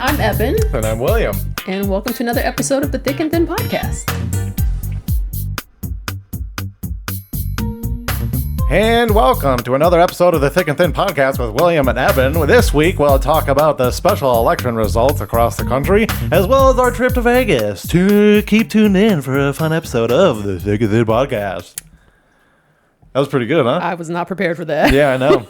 I'm Ebon. And I'm William. And welcome to another episode of the Thick and Thin Podcast. And welcome to another episode of the Thick and Thin Podcast with William and Ebon. This week, we'll talk about the special election results across the country, as well as our trip to Vegas. To keep tuned in for a fun episode of the Thick and Thin Podcast. That was pretty good, huh? I was not prepared for that. Yeah, I know.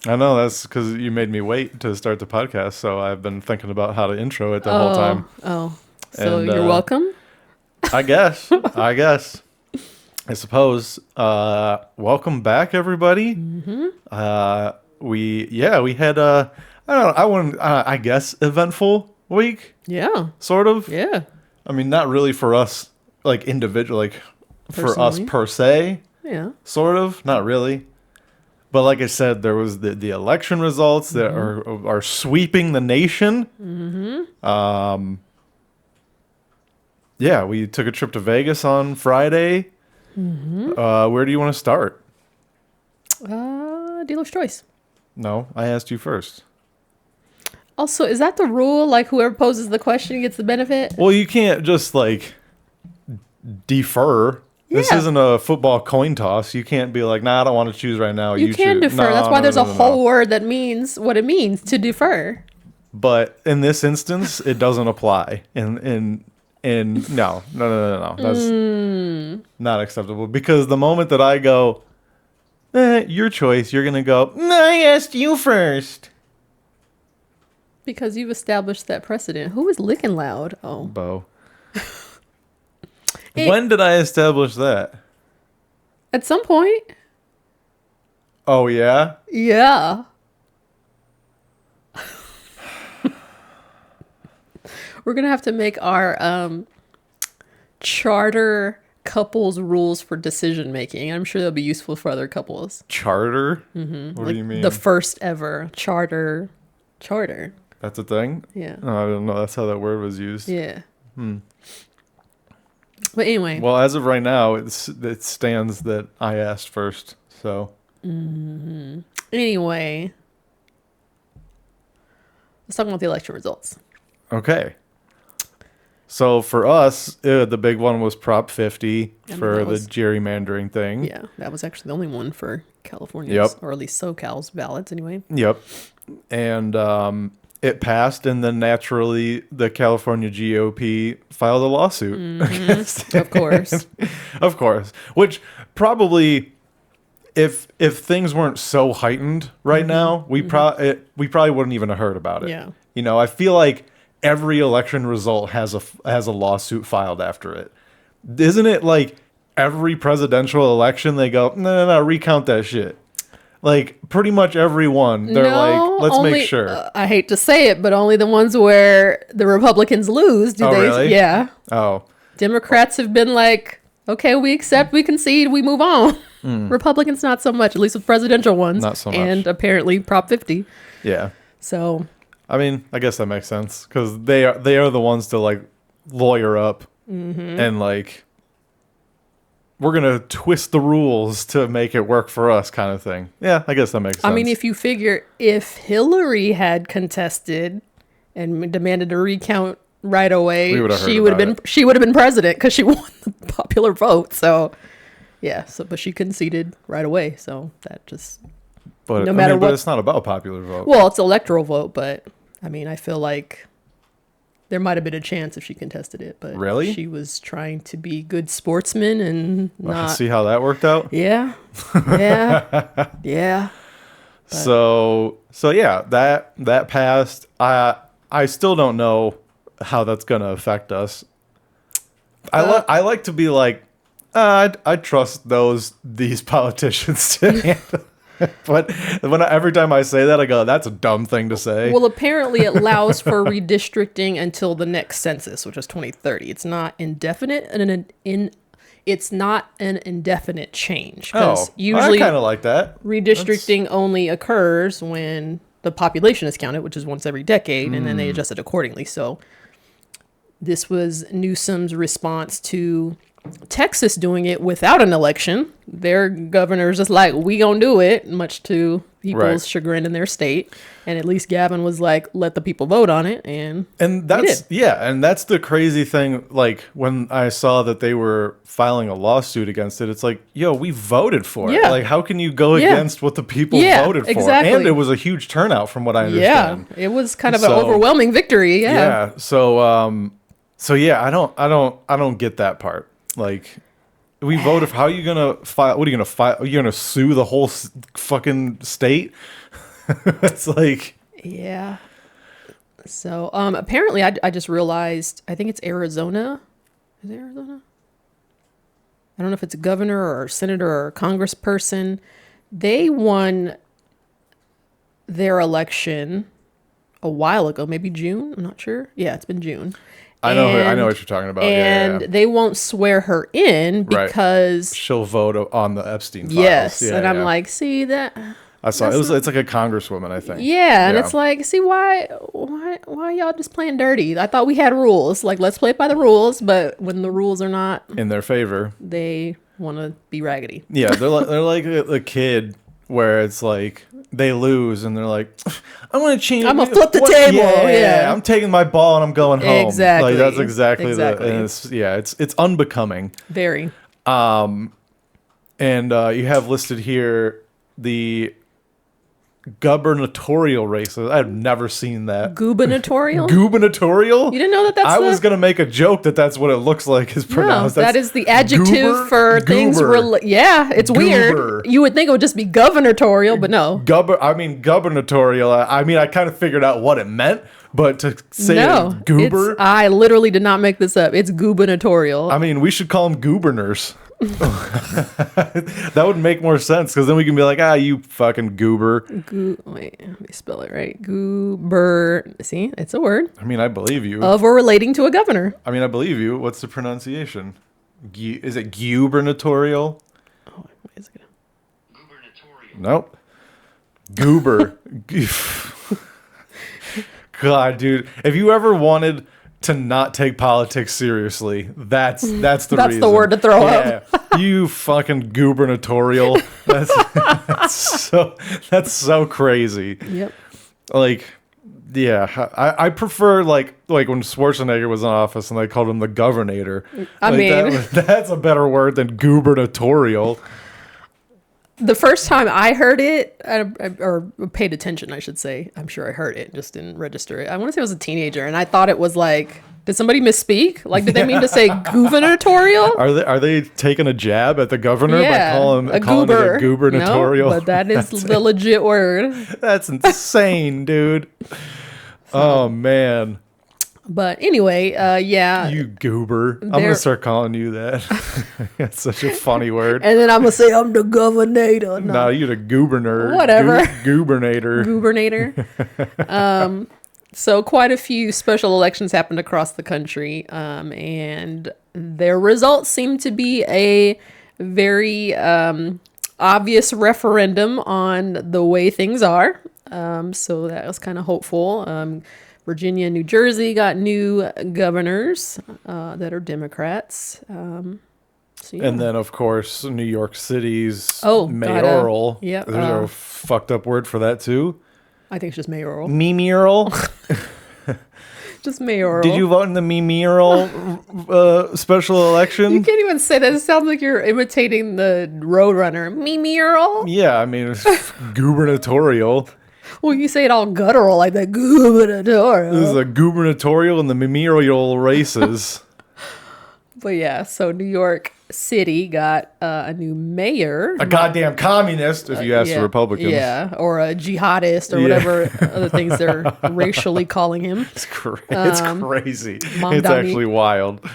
I know, that's because you made me wait to start the podcast, so I've been thinking about how to intro it the whole time. So and, you're welcome? I guess. I suppose. Welcome back, everybody. Mm-hmm. We had I guess eventful week. Yeah. Sort of. Yeah. I mean, not really for us, like individual, like for us per se. Yeah. Sort of. Not really. But like I said, there was the election results that are sweeping the nation. Mm-hmm. Yeah, we took a trip to Vegas on Friday. Mm-hmm. Where do you want to start? Dealer's choice. No, I asked you first. Also, is that the rule? Like, whoever poses the question gets the benefit? Well, you can't just, like, defer. Yeah. This isn't a football coin toss. You can't be like, nah, I don't want to choose right now. You can defer. That's why there's a whole word that means what it means to defer. But in this instance, it doesn't apply. No. That's not acceptable. Because the moment that I go, your choice, you're going to go, no, I asked you first. Because you've established that precedent. Who is licking loud? Oh. Bo. When did I establish that? At some point. Oh, yeah? Yeah. We're going to have to make our charter couples rules for decision making. I'm sure they'll be useful for other couples. Charter? Mm-hmm. What do you mean? The first ever charter. That's a thing? Yeah. Oh, I don't know. That's how that word was used. Yeah. But anyway. Well, as of right now, it stands that I asked first. So. Mm-hmm. Anyway. Let's talk about the election results. Okay. So for us, the big one was Prop 50 for the gerrymandering thing. Yeah, that was actually the only one for California's, or at least SoCal's ballots anyway. Yep. And it passed, and then naturally the California GOP filed a lawsuit against it. Of course. Of course. Which probably, if things weren't so heightened right now, we probably wouldn't even have heard about it. Yeah. You know, I feel like every election result has a lawsuit filed after it. Isn't it like every presidential election they go, no, recount that shit? Like pretty much every one, they're let's make sure. I hate to say it, but only the ones where the Republicans lose do they? Really? Yeah. Oh. Democrats have been like, okay, we accept, we concede, we move on. Republicans not so much, at least with presidential ones. Not so much. And apparently Prop 50. Yeah. So. I mean, I guess that makes sense because they are the ones to like lawyer up and like we're gonna twist the rules to make it work for us, kind of thing. Yeah, I guess that makes sense. I mean, if you figure if Hillary had contested and demanded a recount right away, she would have been president because she won the popular vote. So yeah, but she conceded right away. So that just. But no matter what, but it's not about popular vote. Well, it's electoral vote, but I mean, I feel like there might have been a chance if she contested it, but really, she was trying to be good sportsman and not. See how that worked out? Yeah. But. So yeah, that passed. I still don't know how that's gonna affect us. I like to be like, I trust these politicians to handle. But every time I say that, I go, that's a dumb thing to say. Well, apparently it allows for redistricting until the next census, which is 2030. It's not indefinite, and it's not an indefinite change. Usually I kind of like that. Redistricting only occurs when the population is counted, which is once every decade, and then they adjust it accordingly. So this was Newsom's response to Texas doing it without an election, their governor's just like, we gonna do it, much to people's chagrin in their state. And at least Gavin was like, let the people vote on it. And that's, and that's the crazy thing. Like, when I saw that they were filing a lawsuit against it, it's like, yo, we voted for it. Like, how can you go against what the people voted for? Exactly. And it was a huge turnout from what I understand. Yeah, it was kind of an overwhelming victory. Yeah. So I don't get that part. Like, we voted for, how are you going to file? What are you going to file? Are you going to sue the whole fucking state? It's like, yeah. So apparently I just realized, I think it's Arizona. Is it Arizona? I don't know if it's a governor or a senator or a congressperson. They won their election a while ago, maybe June. I'm not sure. Yeah, it's been June. I know what you're talking about. And they won't swear her in because she'll vote on the Epstein files. Yes, and I'm like, see that. I saw it. It's like a congresswoman, I think. Yeah, and it's like, see, why y'all just playing dirty? I thought we had rules. Like, let's play by the rules, but when the rules are not in their favor, they want to be raggedy. Yeah, they're like a kid where it's like they lose and they're like, I'm gonna change. I'm gonna flip the table. Yeah, I'm taking my ball and I'm going home. Exactly. Like, that's exactly. And it's unbecoming. Very. And you have listed here the gubernatorial races. I've never seen that. Guber-NAW-torial? Guber-NAW-torial? You didn't know that that's I was going to make a joke that's what it looks like is pronounced. No, that is the adjective for things. Yeah, it's weird. You would think it would just be gubernatorial, but no. Gubernatorial. I kind of figured out what it meant, but to say goober? I literally did not make this up. It's guber-NAW-torial. I mean, we should call them governors. That would make more sense, because then we can be like, you fucking goober. Wait, let me spell it right. Goober. See, it's a word. I mean, I believe you. Of or relating to a governor. I mean, I believe you. What's the pronunciation? Is it gubernatorial? Oh, wait, is it Guber-NAW-torial? Nope. Goober. God, dude. If you ever wanted to not take politics seriously, that's the reason. That's the word to throw up. You fucking gubernatorial. That's so crazy. Yep. Like, yeah, I prefer like when Schwarzenegger was in office and they called him the governator. That's a better word than gubernatorial. The first time I heard it, or paid attention, I should say, I'm sure I heard it, just didn't register it. I want to say I was a teenager, and I thought it was like, did somebody misspeak? Like, did they mean to say gubernatorial? Are they taking a jab at the governor by calling it a gubernatorial? No, but that is the legit word. That's insane, dude. Oh, man. But anyway, yeah. You goober. I'm going to start calling you that. That's such a funny word. And then I'm going to say I'm the governor. No, you're the governor. Whatever. Gubernator. So quite a few special elections happened across the country. And their results seem to be a very obvious referendum on the way things are. So that was kind of hopeful. Virginia and New Jersey got new governors that are Democrats. And then, of course, New York City's mayoral. Yeah, there's a fucked up word for that, too. I think it's just mayoral. Me-mural? Just mayoral. Did you vote in the me-mural special election? You can't even say that. It sounds like you're imitating the Roadrunner. Me-mural? Yeah, I mean, it's gubernatorial. Well, you say it all guttural like that. Gubernatorial. This is a gubernatorial and the mayoral races. But yeah, so New York City got a new mayor. A goddamn communist, if you ask the Republicans. Yeah, or a jihadist or whatever other things they're racially calling him. It's crazy. It's actually wild.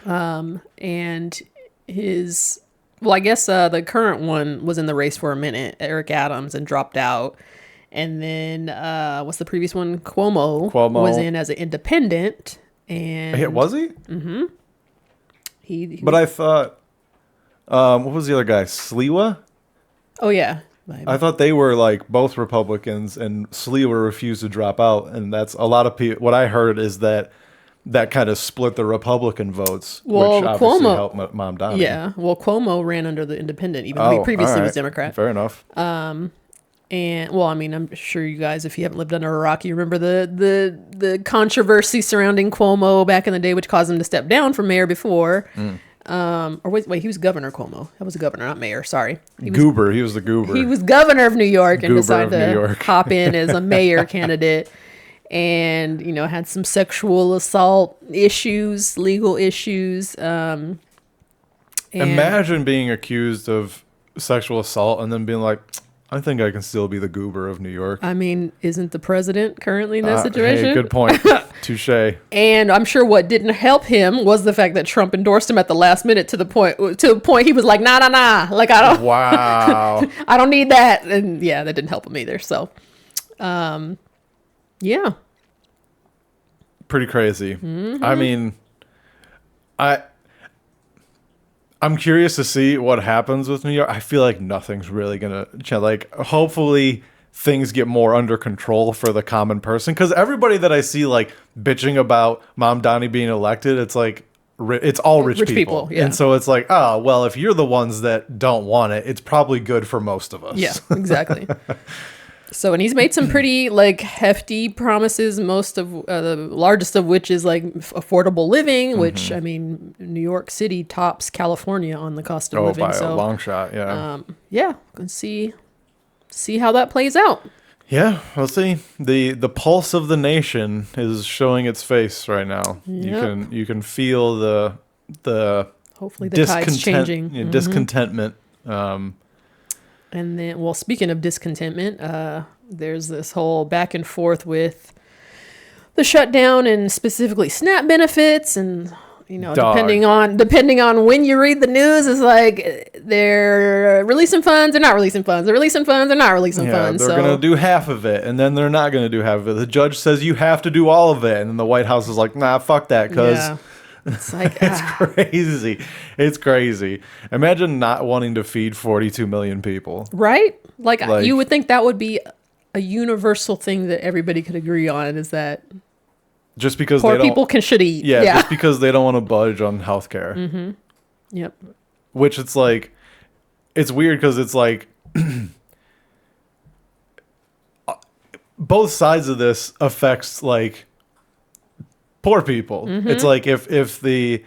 And his... Well, I guess the current one was in the race for a minute, Eric Adams, and dropped out. And then, what's the previous one? Cuomo was in as an independent. And was he? Mm-hmm. But I thought, what was the other guy? Sliwa? Oh, yeah. I thought they were like both Republicans, and Sliwa refused to drop out. And that's a lot of people. What I heard is that that kind of split the Republican votes, well, which obviously helped Mamdani. Yeah, well, Cuomo ran under the Independent, even though he previously was Democrat. Fair enough. And well, I mean, I'm sure you guys, if you haven't lived under a rock, you remember the controversy surrounding Cuomo back in the day, which caused him to step down from mayor before. Or wait, he was Governor Cuomo. That was a governor, not mayor. Sorry, he was the Goober. He was governor of New York and decided to York. hop in as a mayor candidate, and had some sexual assault issues, legal issues. Imagine being accused of sexual assault and then being like, I think I can still be the Goober of New York. I mean, isn't the president currently in that situation? Hey, good point. Touche. And I'm sure what didn't help him was the fact that Trump endorsed him at the last minute to the point he was like, nah. Like, I don't. Wow. I don't need that. And yeah, that didn't help him either. So, yeah. Pretty crazy. I mean, I'm curious to see what happens with New York. I feel like nothing's really going to change. Like, hopefully things get more under control for the common person. Because everybody that I see, like, bitching about Mamdani being elected, it's like, it's all rich people. Yeah. And so it's like, oh, well, if you're the ones that don't want it, it's probably good for most of us. Yeah, exactly. So, and he's made some pretty, like, hefty promises, most of the largest of which is, like, affordable living, which, I mean, New York City tops California on the cost of living. By a long shot, yeah. Yeah, let's see how that plays out. Yeah, we'll see. The pulse of the nation is showing its face right now. Yep. You can feel the hopefully the tide's changing. Discontentment. And then, well, speaking of discontentment, there's this whole back and forth with the shutdown and specifically SNAP benefits, and depending on when you read the news, it's like they're releasing funds, they're not releasing funds, they're releasing funds, they're not releasing funds. They're gonna do half of it, and then they're not gonna do half of it. The judge says you have to do all of it, and then the White House is like, nah, fuck that, because. It's like it's crazy. It's crazy. Imagine not wanting to feed 42 million people. Right? Like you would think that would be a universal thing that everybody could agree on, is that just because poor people should eat. Yeah, just because they don't want to budge on healthcare. Mm-hmm. Yep. Which it's like, it's weird because it's like both sides of this affects like poor people. It's like if the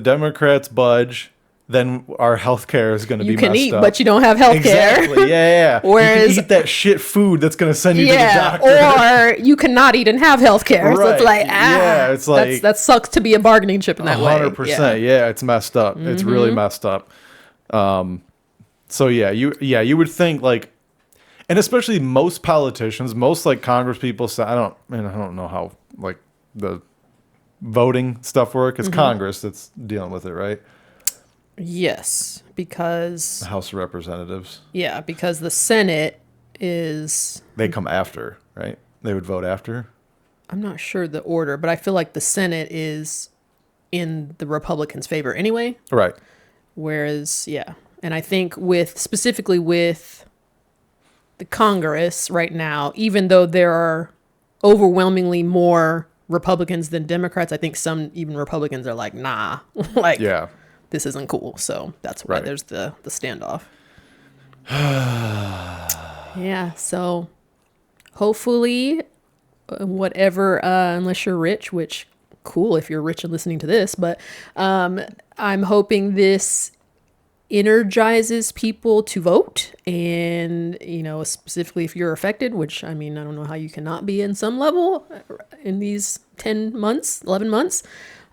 Democrats budge, then our healthcare is going to be messed up. You can eat, but you don't have healthcare. Exactly. Yeah. Whereas you can eat that shit food that's going to send you to the doctor. Or you cannot eat and have healthcare. Right. So it's like, it's like that sucks to be a bargaining chip in that 100%. way. 100%. Yeah, it's messed up. It's really messed up. So you would think like, and especially most politicians, most like Congress people say, I don't know how like the voting stuff work. It's Congress that's dealing with it, right? Yes, because the House of Representatives. Yeah, because the Senate is they come after, right? They would vote after. I'm not sure the order, but I feel like the Senate is in the Republicans' favor anyway. Right. Whereas, and I think specifically with the Congress right now, even though there are overwhelmingly more Republicans than Democrats, I think some even Republicans are like, nah, like, this isn't cool. So that's why there's the standoff. So hopefully whatever, unless you're rich, which cool if you're rich and listening to this, but I'm hoping this energizes people to vote, and specifically if you're affected, which I mean I don't know how you cannot be in some level in these 11 months.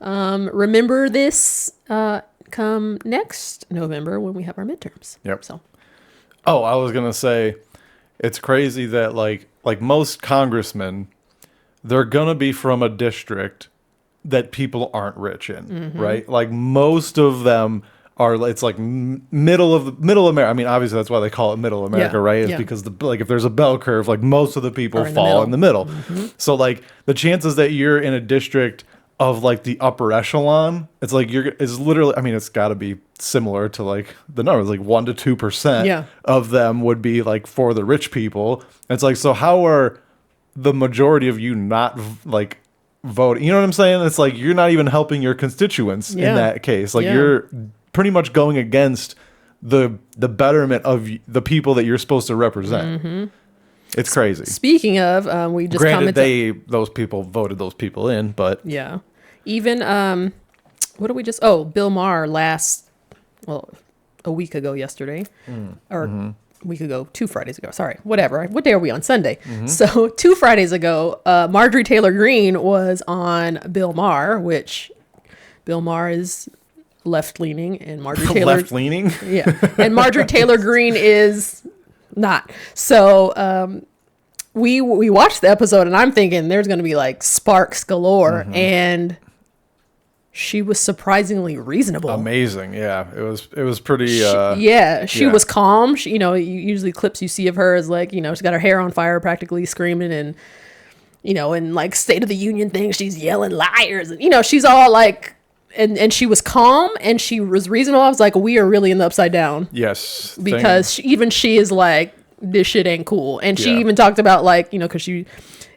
Remember this come next November when we have our midterms. Yep. So I was gonna say it's crazy that like most congressmen, they're gonna be from a district that people aren't rich in, right? Like most of them it's like middle America. I mean, obviously that's why they call it middle America, right? It's because if there's a bell curve, like most of the people fall in the middle. So like the chances that you're in a district of like the upper echelon, it's like it's literally, I mean, it's got to be similar to like the numbers, like 1% to 2% of them would be like for the rich people. It's like, so how are the majority of you not like voting. You know what I'm saying? It's like you're not even helping your constituents in that case. Like you're pretty much going against the betterment of the people that you're supposed to represent. Mm-hmm. It's crazy. Speaking of, we just granted those people voted those people in, but yeah, even what did we just? Oh, Bill Maher a week ago yesterday, or a week ago, 2 Fridays ago. Sorry, whatever. What day are we on? Sunday. Mm-hmm. So 2 Fridays ago, Marjorie Taylor Greene was on Bill Maher, which Bill Maher is left-leaning, and Marjorie Taylor left-leaning, yeah, and Marjorie Taylor Greene is not. So we watched the episode, and I'm thinking there's going to be like sparks galore, and she was surprisingly reasonable. Amazing, yeah. It was pretty. She was calm. She, usually clips you see of her is like, she's got her hair on fire, practically screaming, and in like State of the Union things, she's yelling liars, and she's all like. And she was calm and she was reasonable. I was like, we are really in the upside down. Yes. Because she is like, this shit ain't cool. And she even talked about like, because she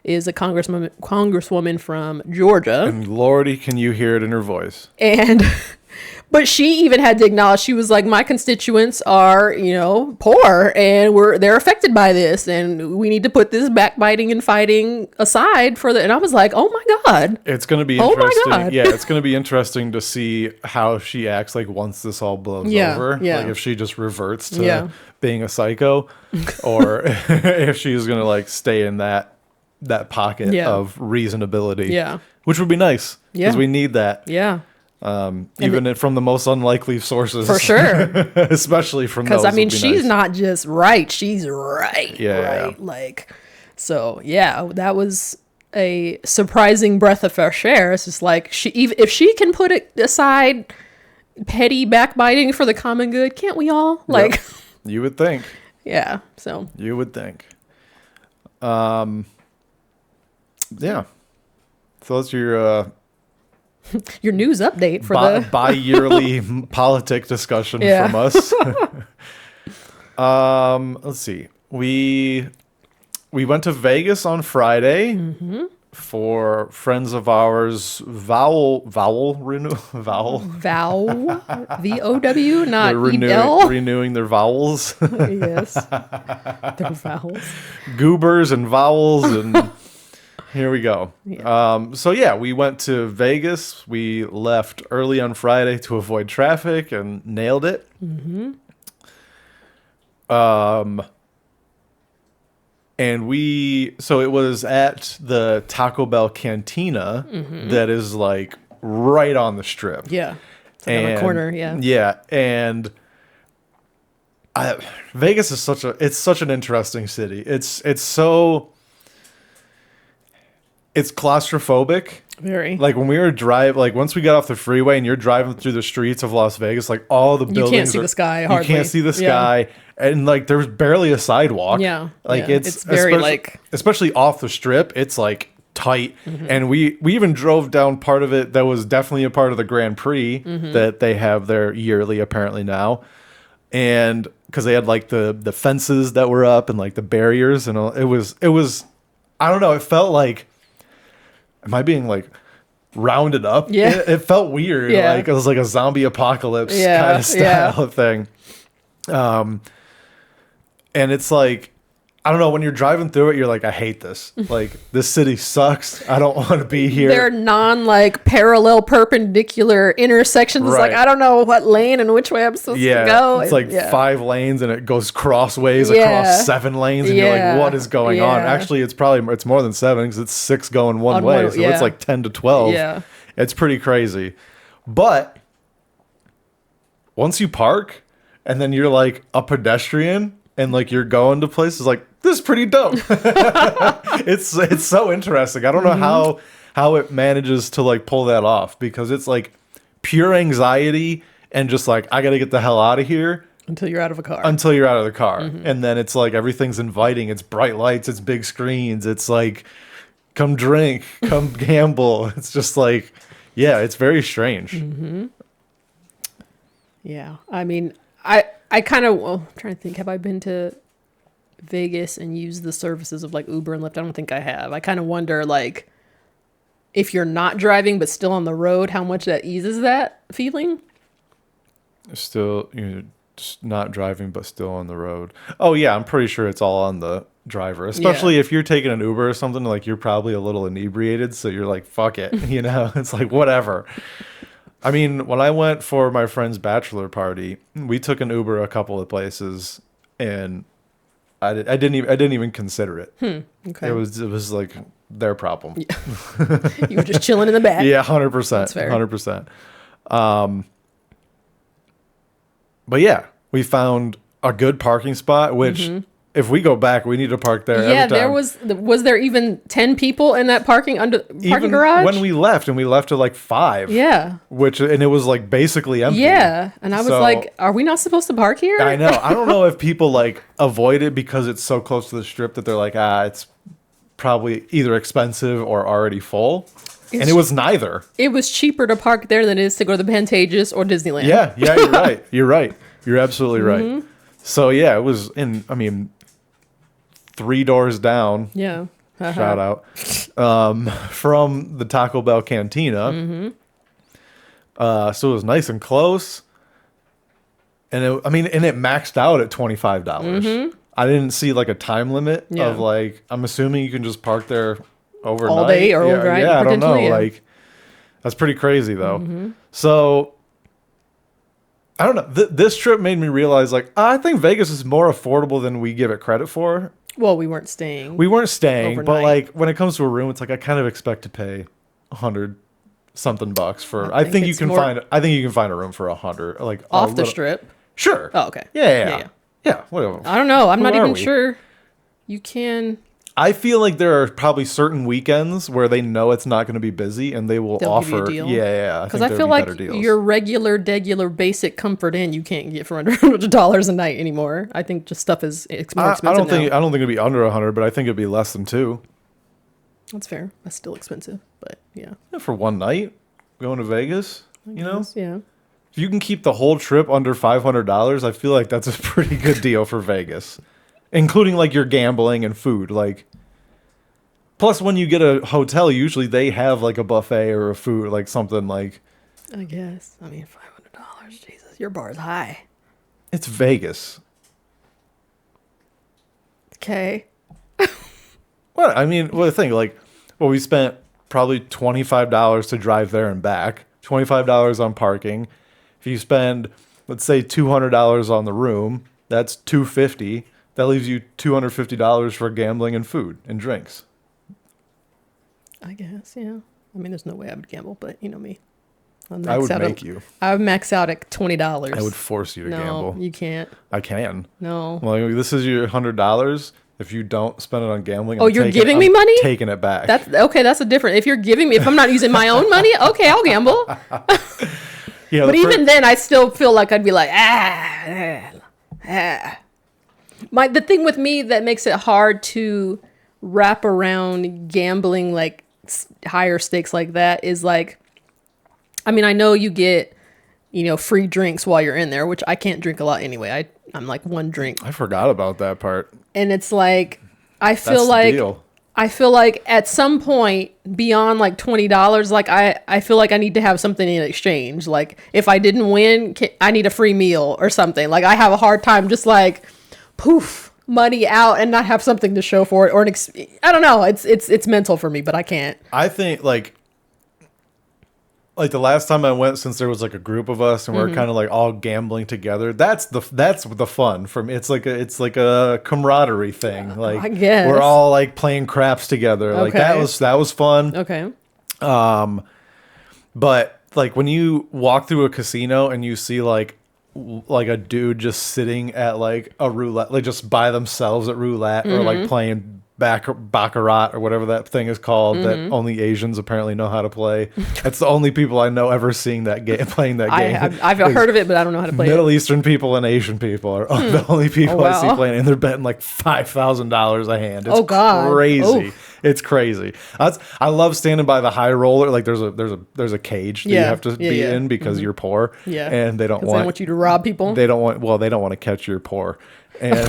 is a congresswoman from Georgia. And Lordy, can you hear it in her voice? But she even had to acknowledge, she was like, my constituents are, poor and they're affected by this. And we need to put this backbiting and fighting aside and I was like, oh my God. It's going to be interesting. Oh my God. Yeah, it's going to be interesting to see how she acts like once this all blows over. Yeah. Like if she just reverts to being a psycho or if she's going to like stay in that pocket of reasonability. Yeah. Which would be nice. Yeah. Because we need that. Yeah. Even from the most unlikely sources. For sure. Especially from those. Because, she's not just right. She's right. Yeah. Right. Like, so, yeah, that was a surprising breath of fresh air. It's just like, if she can put it aside, petty backbiting for the common good, can't we all? Like, yep. You would think. Yeah. So. You would think. Yeah. So that's your news update for the bi-yearly politic discussion from us. Let's see. We went to Vegas on Friday for friends of ours vowel VOW, not renewing their vowels. Yes. Their vowels. Goobers and vowels and here we go. Yeah. We went to Vegas. We left early on Friday to avoid traffic and nailed it. Mm-hmm. So it was at the Taco Bell Cantina that is like right on the strip. Yeah. It's like on the corner. Yeah. Yeah. And Vegas is such an interesting city. It's claustrophobic. Very. Like when we were once we got off the freeway and you're driving through the streets of Las Vegas, like all the buildings. You can't see the sky hardly. You can't see the sky. And like there's barely a sidewalk. Yeah. Like it's very especially off the strip, it's like tight. Mm-hmm. And we even drove down part of it that was definitely a part of the Grand Prix that they have there yearly apparently now. And because they had like the fences that were up and like the barriers and all, it was I don't know, it felt like, am I being like rounded up? Yeah. It felt weird. Yeah. Like it was like a zombie apocalypse kind of style thing. And it's like, I don't know, when you're driving through it, you're like, I hate this. Like, this city sucks. I don't want to be here. They're parallel perpendicular intersections. Right. Like, I don't know what lane and which way I'm supposed to go. It's like 5 lanes and it goes crossways across 7 lanes. And you're like, what is going on? Actually, it's more than 7 because it's 6 going one way. So it's like 10 to 12. Yeah. It's pretty crazy. But once you park and then you're like a pedestrian and like you're going to places, like, this is pretty dope. It's so interesting. I don't know how it manages to like pull that off, because it's like pure anxiety and just like, I gotta get the hell out of here until you're out of a car. And then it's like everything's inviting. It's bright lights, it's big screens, it's like, come drink, come gamble. It's just like, yeah, it's very strange. Yeah, I mean, I kind of, I'm trying to think, have I been to Vegas and used the services of like Uber and Lyft? I don't think I have. I kind of wonder, like, if you're not driving but still on the road, how much that eases that feeling. Still, just not driving but still on the road. Oh yeah, I'm pretty sure it's all on the driver, especially if you're taking an Uber or something. Like, you're probably a little inebriated, so you're like, fuck it, it's like, whatever. I mean, when I went for my friend's bachelor party, we took an Uber a couple of places, and I didn't even consider it. Okay. It was like their problem. Yeah. You were just chilling in the back. Yeah, 100%. That's fair. 100%. But yeah, we found a good parking spot, which if we go back, we need to park there. Yeah, every time. was there even 10 people in that parking garage? When we left at like 5. Yeah. And it was like basically empty. Yeah. And I was like, are we not supposed to park here? I know. I don't know if people like avoid it because it's so close to the strip that they're like, it's probably either expensive or already full. And it was neither. It was cheaper to park there than it is to go to the Pantages or Disneyland. Yeah, you're right. You're right. You're absolutely right. So yeah, it was 3 doors down. Yeah. Shout out. From the Taco Bell Cantina. So it was nice and close. And it maxed out at $25. I didn't see like a time limit of like, I'm assuming you can just park there overnight. All day or overnight. Yeah, I don't know. Yeah. Like, that's pretty crazy though. So I don't know. This trip made me realize, like, I think Vegas is more affordable than we give it credit for. Well, we weren't staying. Overnight. But like, when it comes to a room, it's like I kind of expect to pay $100-something for. I think you can find a room for $100, like off the strip. Sure. Oh, okay. Yeah. Whatever. I don't know. I'm not even sure. You can. I feel like there are probably certain weekends where they know it's not going to be busy and they'll offer. Give you a deal. Yeah. Because I feel like your regular basic Comfort Inn you can't get for under $100 a night anymore. I think just stuff is more expensive. I don't think it'd be under 100, but I think it'd be less than 2. That's fair. That's still expensive, but yeah. For one night going to Vegas, Yeah. If you can keep the whole trip under $500, I feel like that's a pretty good deal for Vegas. Including like your gambling and food, like. Plus, when you get a hotel, usually they have like a buffet or a food, like something like. I guess. $500. Jesus, your bar is high. It's Vegas. Okay. The thing, like, we spent probably $25 to drive there and back, $25 on parking. If you spend, let's say, $200 on the room, that's $250. That leaves you $250 for gambling and food and drinks. I guess, yeah. There's no way I would gamble, but you know me. I would make you. I would max out at $20. I would force you to gamble. No, you can't. I can. No. Well, this is your $100. If you don't spend it on gambling, you're giving me money? Taking it back. That's a different. If you're giving me, if I'm not using my own money, okay, I'll gamble. Yeah, but even then, I still feel like I'd be like, The thing with me that makes it hard to wrap around gambling, like higher stakes like that, is like, I know you get, free drinks while you're in there, which I can't drink a lot anyway. I'm like one drink. I forgot about that part. And it's like, I feel like at some point beyond like $20, like I feel like I need to have something in exchange. Like if I didn't win, I need a free meal or something. Like I have a hard time just like poof money out and not have something to show for it, or I don't know. It's mental for me, but I can't. I think like the last time I went, since there was like a group of us and we're kind of like all gambling together, that's the fun for me. It's like a camaraderie thing. Like I guess we're all like playing craps together. Okay. Like that was fun. Okay. But like when you walk through a casino and you see like a dude just sitting at like a roulette, like just by themselves at roulette, or like playing baccarat or whatever that thing is called that only Asians apparently know how to play. That's the only people I know ever seeing that game, playing that game. I've heard of it, but I don't know how to play Middle Eastern people and Asian people are the only people I see playing, and they're betting like $5,000 a hand. It's crazy. It's crazy. I love standing by the high roller. Like there's a cage that you have to be in because you're poor. Yeah. And they don't want you to rob people. They don't want to catch your poor. And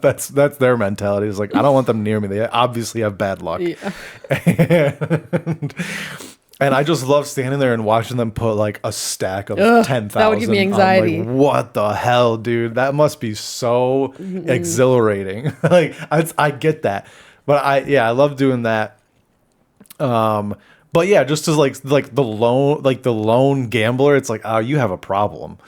that's their mentality. It's like, I don't want them near me. They obviously have bad luck. Yeah. And I just love standing there and watching them put like a stack of 10,000. That would give me anxiety. Like, what the hell, dude? That must be so exhilarating. Like I get that, but I love doing that. But yeah, just as like the lone gambler, it's like, oh, you have a problem.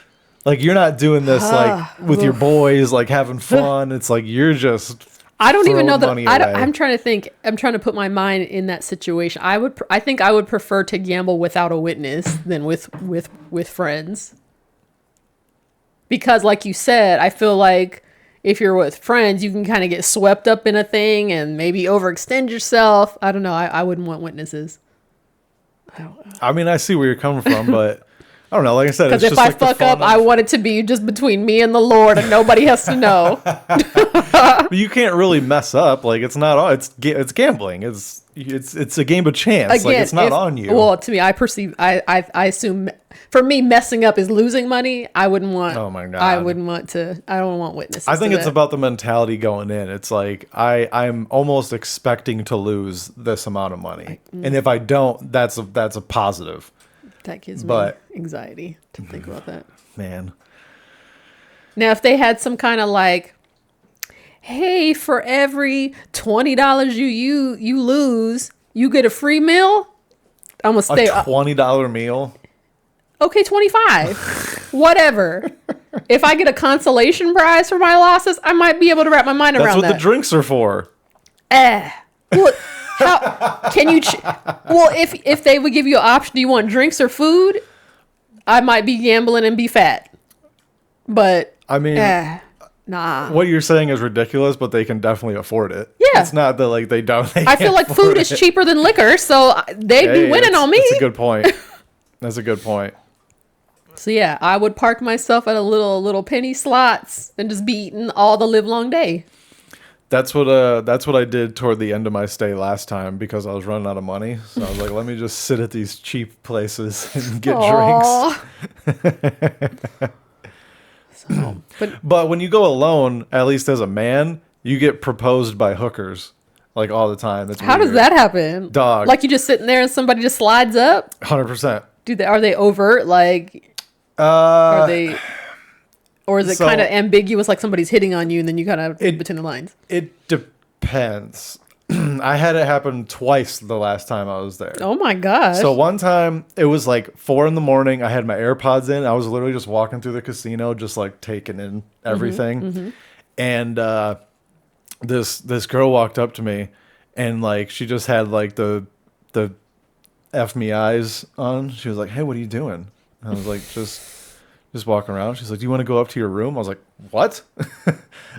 Like you're not doing this like with your boys, like having fun. It's like you're just. I don't even know that. I'm trying to think. I'm trying to put my mind in that situation. I think I would prefer to gamble without a witness than with friends. Because, like you said, I feel like if you're with friends, you can kind of get swept up in a thing and maybe overextend yourself. I don't know. I wouldn't want witnesses. I mean, I see where you're coming from, but. I don't know. Like I said, because if I fuck up, I want it to be just between me and the Lord, and nobody has to know. But you can't really mess up. Like it's not all. It's gambling. It's a game of chance. Again, like it's not on you. Well, to me, I assume for me, messing up is losing money. I wouldn't want. Oh my God. I wouldn't want to. I don't want witnesses. I think it's about the mentality going in. It's like I'm almost expecting to lose this amount of money, and if I don't, that's a positive. That gives me anxiety to think about that. Man. Now, if they had some kind of like, hey, for every $20 you lose, you get a free meal. I'm gonna stay. A $20 meal. Okay, 25. Whatever. If I get a consolation prize for my losses, I might be able to wrap my mind around that. That's what the drinks are for. Well, how can you? Well, if they would give you an option, do you want drinks or food? I might be gambling and be fat. But I mean, nah. What you're saying is ridiculous, but they can definitely afford it. Yeah, it's not that like they don't. I feel like food is cheaper than liquor, so they'd be winning on me. That's a good point. That's a good point. So yeah, I would park myself at a little penny slots and just be eating all the live long day. That's what I did toward the end of my stay last time because I was running out of money. So I was like, let me just sit at these cheap places and get drinks. But when you go alone, at least as a man, you get proposed by hookers like all the time. How does that happen? Dog. Like you just sitting there and somebody just slides up? 100%. Are they overt? Like, are they... Or is it kind of ambiguous, like somebody's hitting on you and then you kind of between the lines? It depends. I had it happen twice the last time I was there. Oh my gosh. So one time it was like 4 a.m. I had my AirPods in. I was literally just walking through the casino, just like taking in everything. Mm-hmm. And this girl walked up to me and like she just had like the F me eyes on. She was like, "Hey, what are you doing?" And I was like, just walking around. She's like, "Do you want to go up to your room?" I was like, "What?" I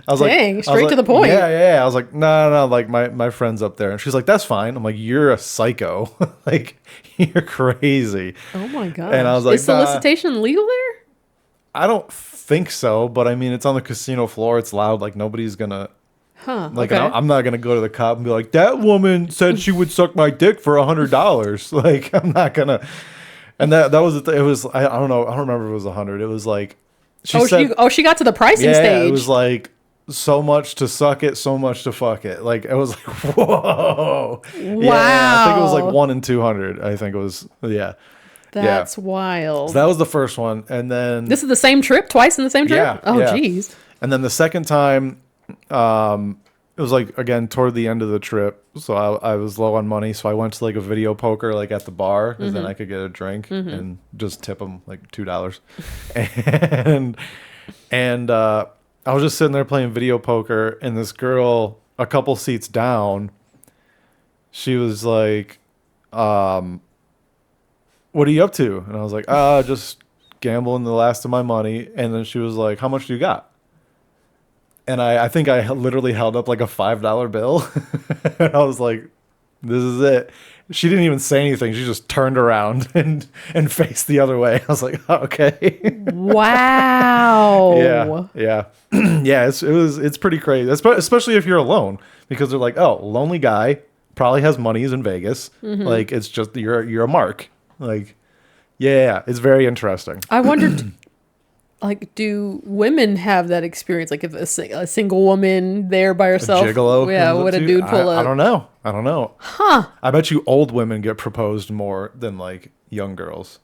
was Dang, straight to the point. Yeah. I was like, no, like my friend's up there. And she's like, "That's fine." I'm like, "You're a psycho." Like, you're crazy. Oh my god. And I was like, is solicitation legal there? I don't think so, but I mean, it's on the casino floor. It's loud. Like nobody's gonna. Like okay. I'm not gonna go to the cop and be like, "That woman said she would suck my dick for $100." Like I'm not gonna. And that was it was I don't know, I don't remember if it was 100. It was like she got to the pricing stage. Yeah, it was like so much to suck it, so much to fuck it. Like it was like whoa. Wow. Yeah, I think it was like 1 in 200. I think it was That's wild. So that was the first one, and then this is the same trip, twice in the same trip. Yeah. Oh geez. And then the second time, it was like again toward the end of the trip, so I was low on money, so I went to like a video poker like at the bar, because then I could get a drink and just tip them like $2, and I was just sitting there playing video poker, and this girl a couple seats down, she was like, "What are you up to?" And I was like, just gambling the last of my money." And then she was like, "How much do you got?" And I think I literally held up like a $5 bill. And I was like, "This is it." She didn't even say anything. She just turned around and faced the other way. I was like, "Oh, okay." Wow. Yeah. Yeah, it's pretty crazy, especially if you're alone, because they're like, oh, lonely guy, probably has money, is in Vegas. Like, it's just you're a mark. Like, yeah, it's very interesting. I wondered, like, do women have that experience? Like, if a single woman there by herself, a gigolo, yeah, would a dude pull up? I don't know. Huh? I bet you old women get proposed more than like young girls.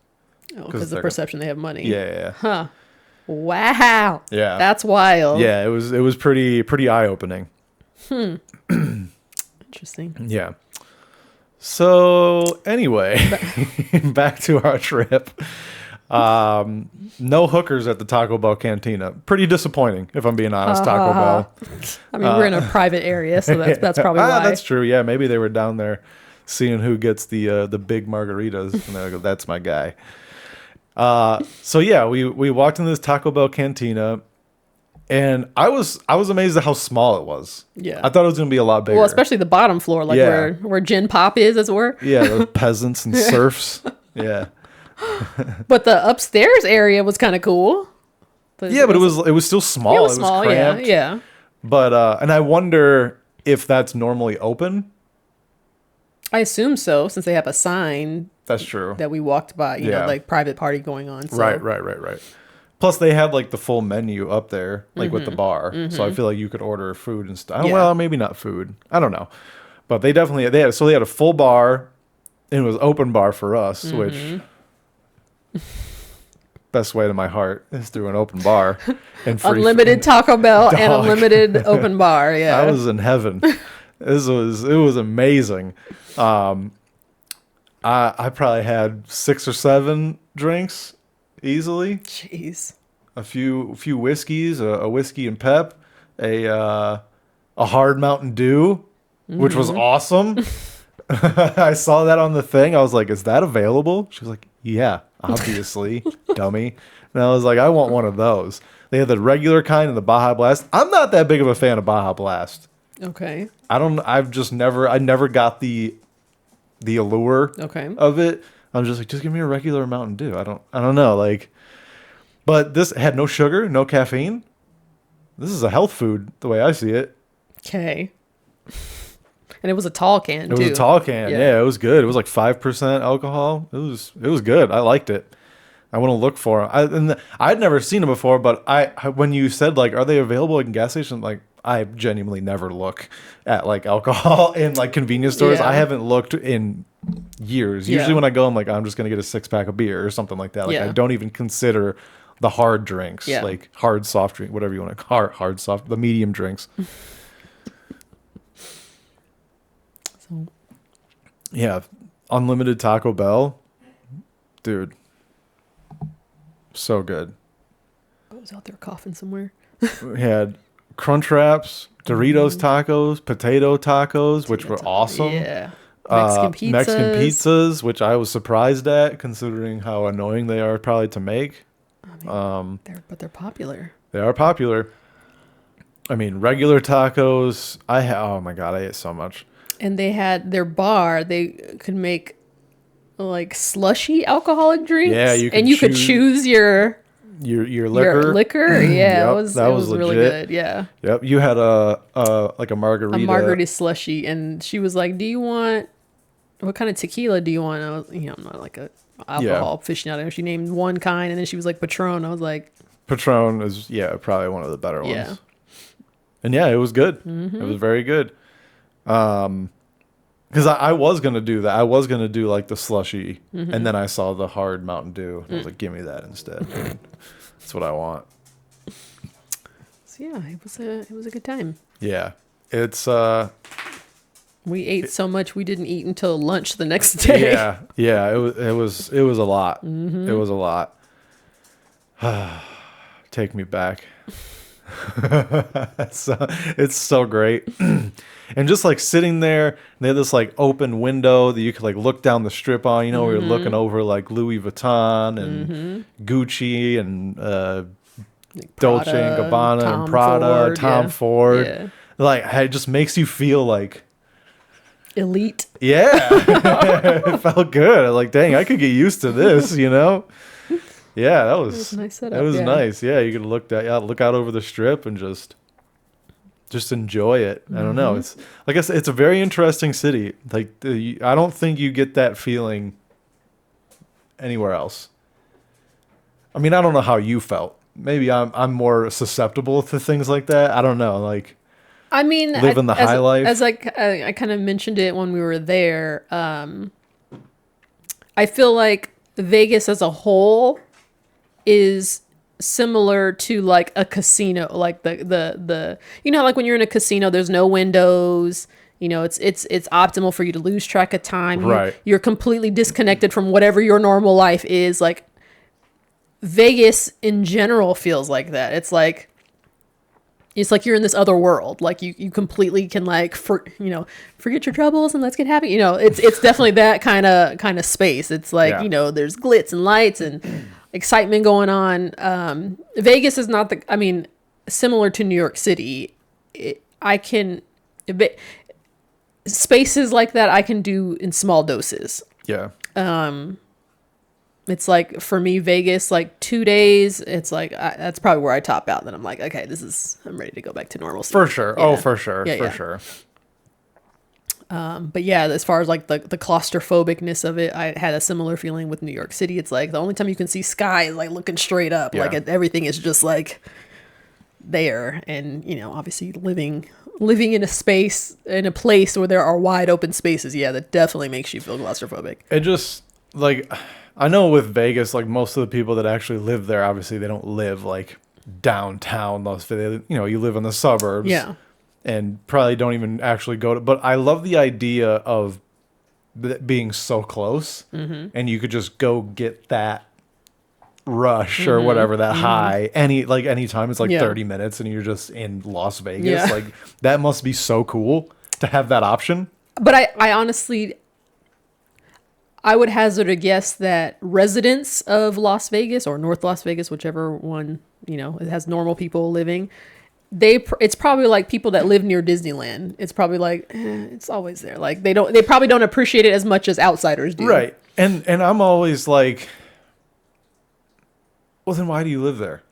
Oh, because the perception they have money. Yeah. Huh. Wow. Yeah. That's wild. Yeah, it was pretty eye opening. Interesting. Yeah. So anyway, back to our trip. No hookers at the Taco Bell cantina. Pretty disappointing, if I'm being honest. Taco Bell. I mean, we're in a private area, so that's probably why. That's true. Yeah, maybe they were down there seeing who gets the big margaritas, and they go, "That's my guy." So yeah, we walked in this Taco Bell cantina, and I was amazed at how small it was. Yeah, I thought it was gonna be a lot bigger. Well, especially the bottom floor, like where Gin Pop is, as it were. Yeah, the peasants and serfs. Yeah. But the upstairs area was kind of cool. But it was still small. It was small, cramped. yeah. But and I wonder if that's normally open. I assume so, since they have a sign. That's true. That we walked by, you know, like private party going on. So. Right. Plus, they had like the full menu up there, like with the bar. So I feel like you could order food and stuff. Yeah. Well, maybe not food. I don't know. But they had a full bar, and it was open bar for us, which best way to my heart is through an open bar and free unlimited Taco Bell and unlimited open bar. Yeah, I was in heaven. It was amazing. I probably had 6 or 7 drinks easily. Jeez. A few whiskeys, a whiskey and pep, a hard Mountain Dew, which was awesome. I saw that on the thing. I was like, "Is that available?" She was like, "Yeah, obviously, dummy." And I was like, "I want one of those." They had the regular kind and the Baja Blast. I'm not that big of a fan of Baja Blast. Okay. I never got the allure of it. I'm just like, just give me a regular Mountain Dew. I don't know, like, but this had no sugar, no caffeine. This is a health food the way I see it. Okay. And it was a tall can too. It was a tall can. Yeah, it was good. It was like 5% alcohol. It was good. I liked it. I want to look for them. I'd never seen them before, but when you said like, are they available in gas stations? Like, I genuinely never look at like alcohol in like convenience stores. Yeah. I haven't looked in years. Usually when I go, I'm like, I'm just going to get a 6-pack of beer or something like that. Like I don't even consider the hard drinks, like hard soft drink, whatever you want to call hard soft, the medium drinks. So. Yeah. Unlimited Taco Bell. Dude. So good. I was out there coughing somewhere. We had Crunch Wraps, Doritos tacos, potato tacos, which were awesome. Yeah. Mexican pizzas, which I was surprised at, considering how annoying they are probably to make. I mean, they're popular. They are popular. I mean, regular tacos. Oh my God, I ate so much. And they had their bar. They could make like slushy alcoholic drinks. Yeah, you could choose your liquor. Your liquor, yeah, yep, that was really good. Yeah. Yep. You had like a margarita. A margarita slushy, and she was like, "Do you want what kind of tequila do you want?" I was, I'm not like a alcohol aficionado. She named one kind, and then she was like Patron. I was like, Patron is probably one of the better ones. Yeah. And it was good. Mm-hmm. It was very good. Because I was gonna do that. I was gonna do like the slushy, and then I saw the hard Mountain Dew. I was like, "Give me that instead." That's what I want. So it was a good time. Yeah, it's. We ate so much we didn't eat until lunch the next day. Yeah. It was a lot. Mm-hmm. It was a lot. Take me back. It's so great. And just like sitting there, they had this like open window that you could like look down the strip on, we were looking over like Louis Vuitton and Gucci and like Dolce & Gabbana and Prada, Tom Ford. Yeah. Like it just makes you feel like elite. Yeah. It felt good. Like, dang, I could get used to this, Yeah, that was a nice setup. It was nice. Yeah, you could look out over the strip and just enjoy it. I don't know. It's like I said, it's a very interesting city. Like I don't think you get that feeling anywhere else. I mean, I don't know how you felt. Maybe I'm more susceptible to things like that. I don't know. Like, I mean, living the high life. As I kind of mentioned it when we were there. I feel like Vegas as a whole is similar to like a casino, like the you know, like when you're in a casino, there's no windows. You know, it's optimal for you to lose track of time. Right. You're completely disconnected from whatever your normal life is. Like Vegas in general feels like that. It's like you're in this other world. Like you completely can like forget your troubles and let's get happy. You know, it's definitely that kind of space. It's like, you know, there's glitz and lights and excitement going on. Vegas is not similar to New York City. Spaces like that I can do in small doses. Yeah. It's like for me, Vegas, like 2 days, it's like that's probably where I top out. Then I'm like, okay, I'm ready to go back to normalcy. For sure. Yeah. Oh, for sure. Yeah, for sure. But yeah, as far as like the claustrophobicness of it, I had a similar feeling with New York City. It's like the only time you can see sky is like looking straight up. Yeah. Like everything is just like there. And, you know, obviously living in a place where there are wide open spaces. Yeah, that definitely makes you feel claustrophobic. It just like, I know with Vegas, like most of the people that actually live there, obviously they don't live like downtown Las Vegas. You know, you live in the suburbs. Yeah. And probably don't even actually go to. But I love the idea of being so close, and you could just go get that rush or whatever, that high anytime. It's like 30 minutes, and you're just in Las Vegas. Yeah. Like that must be so cool to have that option. But I honestly, I would hazard a guess that residents of Las Vegas or North Las Vegas, whichever one, you know, it has normal people living, it's probably like people that live near Disneyland. It's probably like, it's always there. Like they probably don't appreciate it as much as outsiders do. Right. And I'm always like, well, then why do you live there?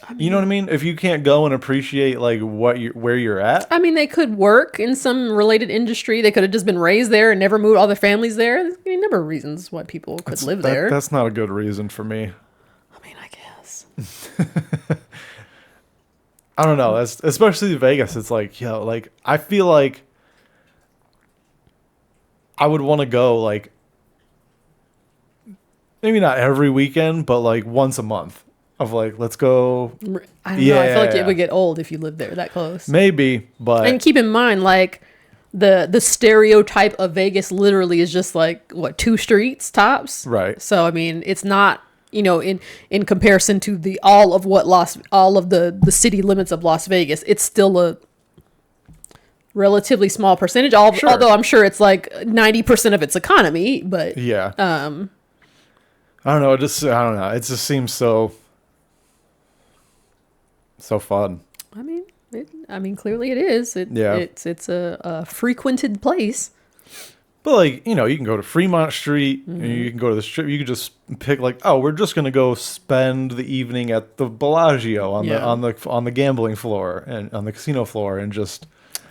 I mean, you know what I mean? If you can't go and appreciate like where you're at. I mean, they could work in some related industry. They could have just been raised there and never moved all their families there. There's a number of reasons why people could live there. That's not a good reason for me. I mean, I guess. I don't know. Especially Vegas. It's like, like I feel like I would want to go like maybe not every weekend, but like once a month of like, let's go. I don't know. I feel like it would get old if you lived there that close. Maybe, but. And keep in mind, like the stereotype of Vegas literally is just like, what, 2 streets tops? Right. So, I mean, it's not, you know, in comparison to all of the city limits of Las Vegas, it's still a relatively small percentage. Sure. Although I'm sure it's like 90% of its economy, but yeah. I don't know. I don't know. It just seems so fun. I mean, clearly it is. It's a frequented place. But like, you know, you can go to Fremont Street and you can go to the strip. You can just pick like, oh, we're just gonna go spend the evening at the Bellagio on the gambling floor and on the casino floor and just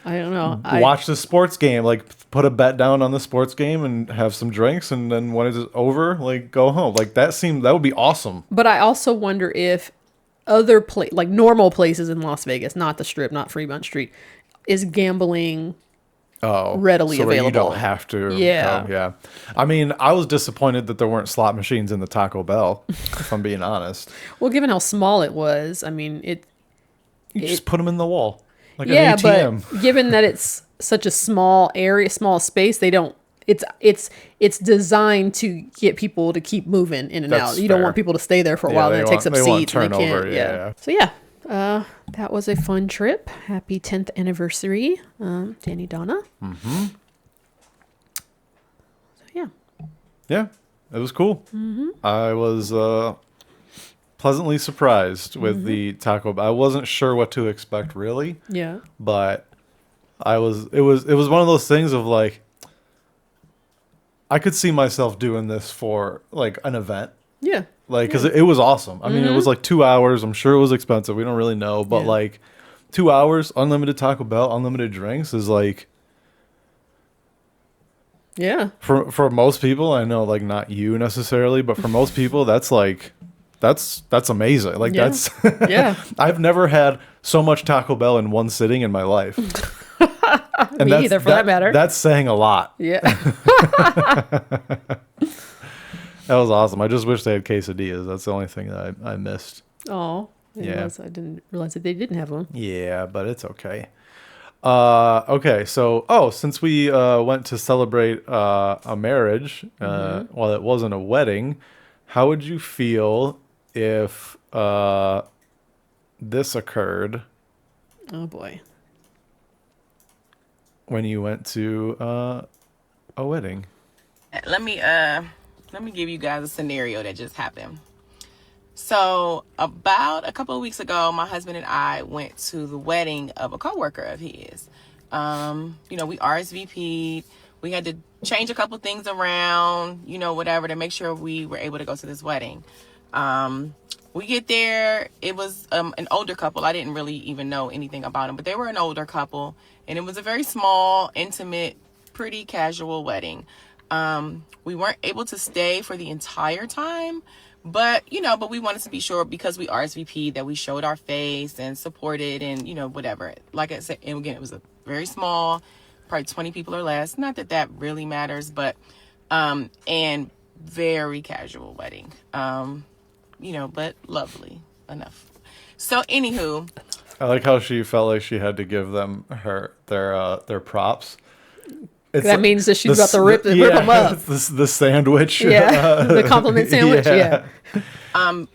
I don't know. Watch the sports game, like put a bet down on the sports game and have some drinks, and then when it's over, like go home. Like that would be awesome. But I also wonder if other like normal places in Las Vegas, not the Strip, not Fremont Street, is gambling readily available. You don't have to. Yeah. Yeah. I mean, I was disappointed that there weren't slot machines in the Taco Bell, if I'm being honest. Well, given how small it was, I mean, you just put them in the wall. Like yeah, an ATM. But given that it's such a small area, small space, they don't. It's designed to get people to keep moving in and out. You don't want people to stay there for a while and it takes up seats. And they can't. Yeah. So that was a fun trip. Happy 10th anniversary, Danny Donna. Mm-hmm. So yeah. Yeah, it was cool. Mm-hmm. I was pleasantly surprised with the Taco Bell. I wasn't sure what to expect really. Yeah. But it was one of those things of like, I could see myself doing this for like an event. Yeah. Like, because it was awesome. I mean, it was like 2 hours. I'm sure it was expensive. We don't really know. But, like, 2 hours, unlimited Taco Bell, unlimited drinks is like... Yeah. For most people, I know, like, not you necessarily, but for most people, that's like... That's amazing. Like, that's... Yeah. I've never had so much Taco Bell in one sitting in my life. And Me either, for that matter. That's saying a lot. Yeah. That was awesome. I just wish they had quesadillas. That's the only thing that I missed. Oh, yeah. I didn't realize that they didn't have them. Yeah, but it's okay. Okay, so since we went to celebrate a marriage, while it wasn't a wedding, how would you feel if this occurred? Oh boy. When you went to a wedding. Let me give you guys a scenario that just happened. So about a couple of weeks ago, my husband and I went to the wedding of a coworker of his. We RSVP'd. We had to change a couple things around, whatever, to make sure we were able to go to this wedding. We get there. It was an older couple. I didn't really even know anything about them, but they were an older couple, and it was a very small, intimate, pretty casual wedding. We weren't able to stay for the entire time, but we wanted to be sure, because we RSVP'd, that we showed our face and supported and, whatever. Like I said, and again, it was a very small, probably 20 people or less. Not that that really matters, but, and very casual wedding, but lovely enough. So anywho. I like how she felt like she had to give them their props. That means that she's about to rip them up. The sandwich. Yeah, the compliment sandwich. Yeah.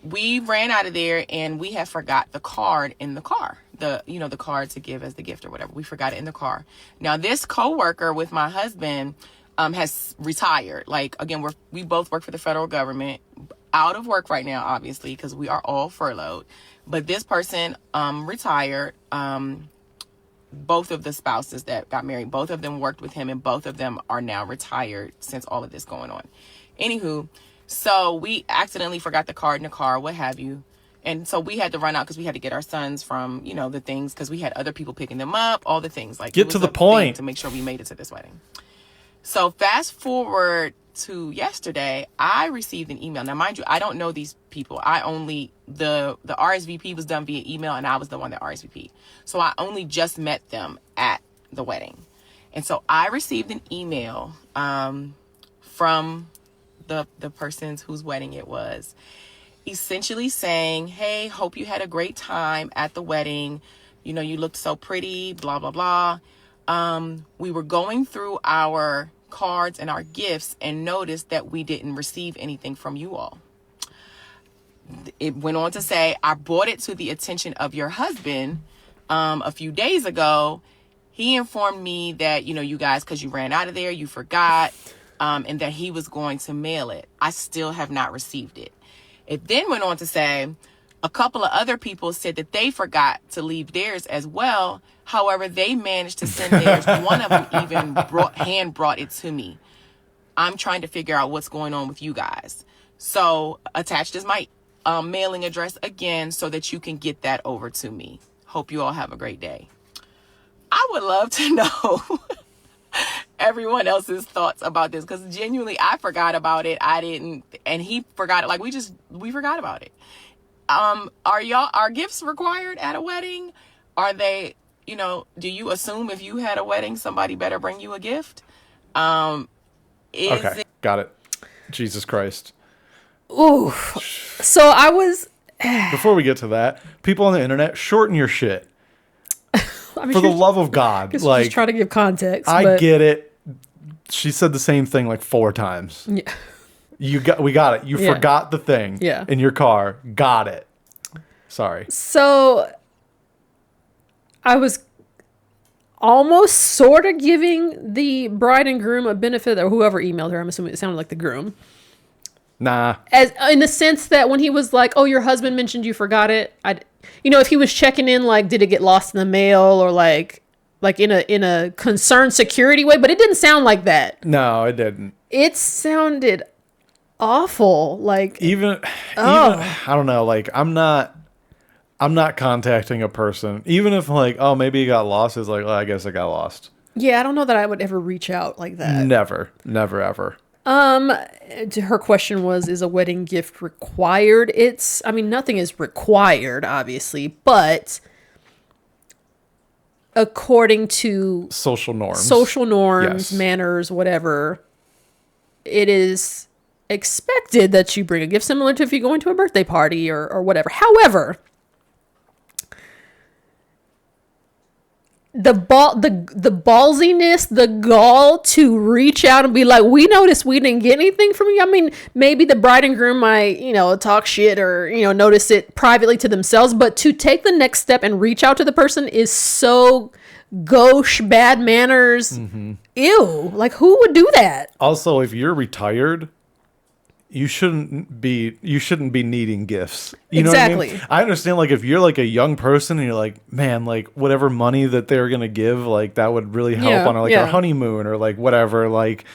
We ran out of there and we had forgot the card in the car. The card to give as the gift or whatever. We forgot it in the car. Now, this coworker with my husband has retired. Like, again, we both work for the federal government. Out of work right now, obviously, because we are all furloughed. But this person retired. Both of the spouses that got married, both of them worked with him, and both of them are now retired since all of this going on. Anywho, so we accidentally forgot the card in the car, what have you. And so we had to run out because we had to get our sons from, the things, because we had other people picking them up, all the things. Like, get to the point to make sure we made it to this wedding. So fast forward to yesterday, I received an email. Now, mind you, I don't know these people. The RSVP was done via email, and I was the one that RSVP'd. So I only just met them at the wedding. And so I received an email from the persons whose wedding it was, essentially saying, hey, hope you had a great time at the wedding. You looked so pretty, blah, blah, blah. We were going through our cards and our gifts and noticed that we didn't receive anything from you all. It went on to say, I brought it to the attention of your husband a few days ago. He informed me that, you guys, because you ran out of there, you forgot, and that he was going to mail it. I still have not received it. It then went on to say, a couple of other people said that they forgot to leave theirs as well. However, they managed to send theirs. One of them even hand brought it to me. I'm trying to figure out what's going on with you guys. So attached is my mailing address again, so that you can get that over to me. Hope you all have a great day. I would love to know everyone else's thoughts about this, because genuinely I forgot about it. I didn't, and he forgot it. Like, we forgot about it. Are gifts required at a wedding? Are they, do you assume if you had a wedding, somebody better bring you a gift? Got it. Jesus Christ. Ooh. So I was... Before we get to that, people on the internet, shorten your shit. For the love of God. Like, just trying to give context. I get it. She said the same thing like 4 times. Yeah. We got it. You forgot the thing in your car. Got it. Sorry. So I was almost sort of giving the bride and groom a benefit, or whoever emailed her. I'm assuming it sounded like the groom. Nah. As in the sense that when he was like, "Oh, your husband mentioned you forgot it," if he was checking in, like, did it get lost in the mail, or like in a concerned security way, but it didn't sound like that. No, it didn't. It sounded awful. Like even I don't know. Like I'm not contacting a person, even if like, oh, maybe he got lost. It's like, oh, I guess I got lost. Yeah, I don't know that I would ever reach out like that. Never, ever. Her question was, is a wedding gift required? I mean, nothing is required, obviously, but according to social norms, yes. Manners, whatever, it is expected that you bring a gift similar to if you're going to a birthday party or whatever. However, the ballsiness, the gall to reach out and be like, we noticed we didn't get anything from you. I mean, maybe the bride and groom might, talk shit or, notice it privately to themselves, but to take the next step and reach out to the person is so gauche, bad manners. Mm-hmm. Ew. Like, who would do that? Also, if you're retired, you shouldn't be needing gifts. You know what I mean? I understand, like, if you're like a young person and you're like, man, like whatever money that they're gonna give, like that would really help on like our honeymoon or like whatever. Like,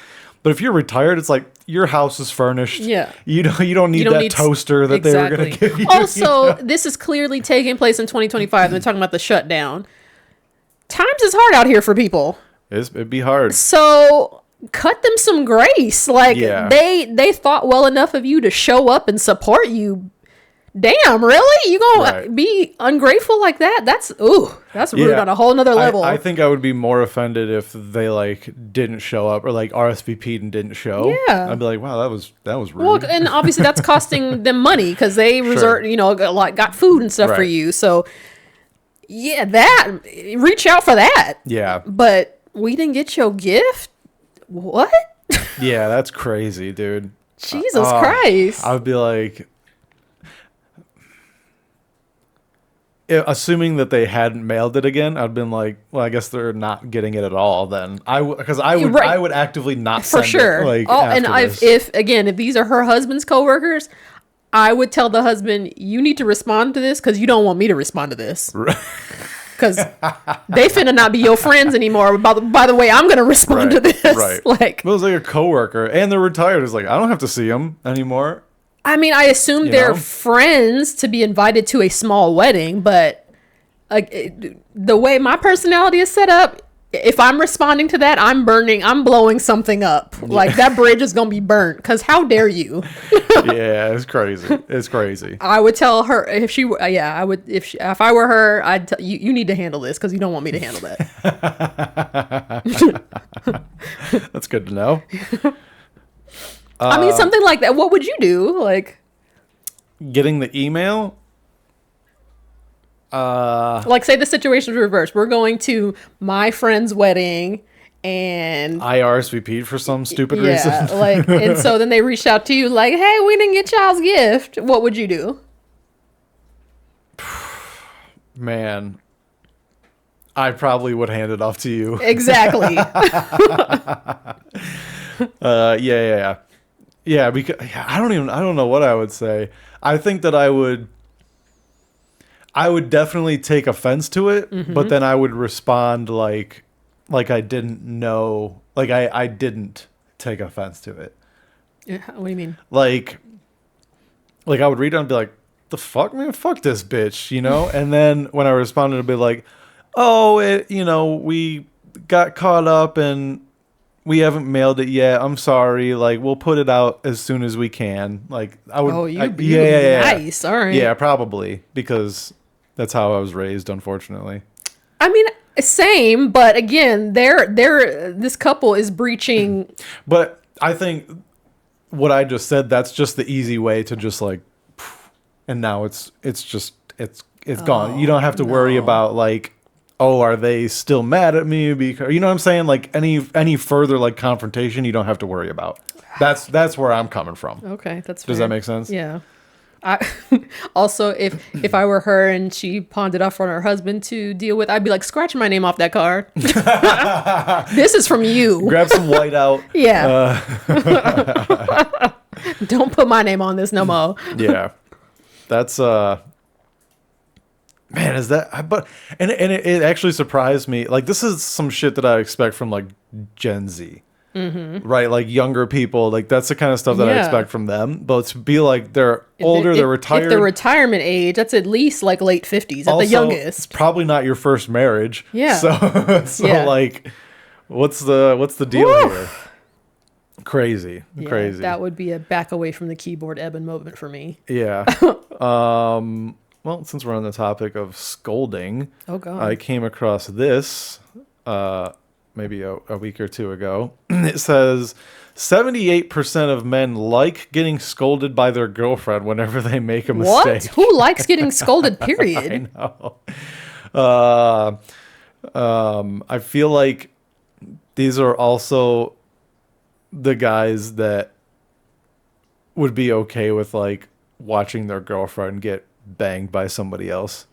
but if you're retired, it's like your house is furnished. Yeah, you don't need that toaster that they were gonna give you. Also, this is clearly taking place in 2025. They're talking about the shutdown. Times is hard out here for people. It'd be hard. So cut them some grace. Like they thought well enough of you to show up and support you. Damn, really? You gonna be ungrateful like that? That's rude on a whole nother level. I think I would be more offended if they like didn't show up or like RSVP'd and didn't show. Yeah, I'd be like, wow, that was rude. Well, and obviously that's costing them money because they got food and stuff for you. So yeah, reach out for that. Yeah, but we didn't get your gift. What? Yeah, that's crazy, dude. Jesus Christ. I would be like, assuming that they hadn't mailed it again, I'd been like, well, I guess they're not getting it at all then. I would actively not send it. For sure. And if these are her husband's coworkers, I would tell the husband, you need to respond to this because you don't want me to respond to this. Because they finna not be your friends anymore. By the way, I'm going to respond to this. Right. Like, it was like a coworker, and they're retired. It's like, I don't have to see them anymore. I mean, I assume they're friends to be invited to a small wedding, but the way my personality is set up, if I'm responding to that, I'm blowing something up. Yeah. Like, that bridge is going to be burnt, because how dare you? Yeah, it's crazy. It's crazy. I would tell her, if I were her, I'd tell you need to handle this, because you don't want me to handle that. That's good to know. I mean, something like that. What would you do? Like, getting the email? Like, say the situation's reversed. We're going to my friend's wedding, and I RSVP'd for some stupid reason. And so then they reached out to you, like, "Hey, we didn't get y'all's gift." What would you do? Man, I probably would hand it off to you. Exactly. Yeah, because I don't know what I would say. I think that I would definitely take offense to it, but then I would respond like I didn't know, like I didn't take offense to it. Yeah, what do you mean? Like I would read it and be like, "The fuck, man, fuck this bitch," And then when I responded, I'd be like, "Oh, we got caught up and we haven't mailed it yet. I'm sorry. Like, we'll put it out as soon as we can." Like, I would. Oh, nice. All right. Yeah, probably, because that's how I was raised, unfortunately. I mean, same, but again, this couple is breaching. But I think what I just said, that's just the easy way to just like, and now it's gone. You don't have to worry about like, oh, are they still mad at me? Because you know what I'm saying? Like any further like confrontation, you don't have to worry about. That's where I'm coming from. Okay, that's fair. Does that make sense? Yeah. Also, if I were her and she pawned it off on her husband to deal with, I'd be like, scratch my name off that card. This is from you. Grab some white out. Yeah. Don't put my name on this no more. Yeah. That's man, is that? But and it actually surprised me. Like, this is some shit that I expect from like Gen Z. right? Like younger people, like that's the kind of stuff that I expect from them. But to be like they're older, they're retired. If they're retirement age, that's at least like late 50s at the youngest. It's probably not your first marriage. Yeah. So like, what's the deal here? Crazy. That would be a back away from the keyboard Ebon moment for me. Yeah. Well, since we're on the topic of scolding, I came across this maybe a week or two ago. It says 78% of men like getting scolded by their girlfriend whenever they make a mistake. What? Who likes getting scolded, period? I know. I feel like these are also the guys that would be okay with like watching their girlfriend get banged by somebody else.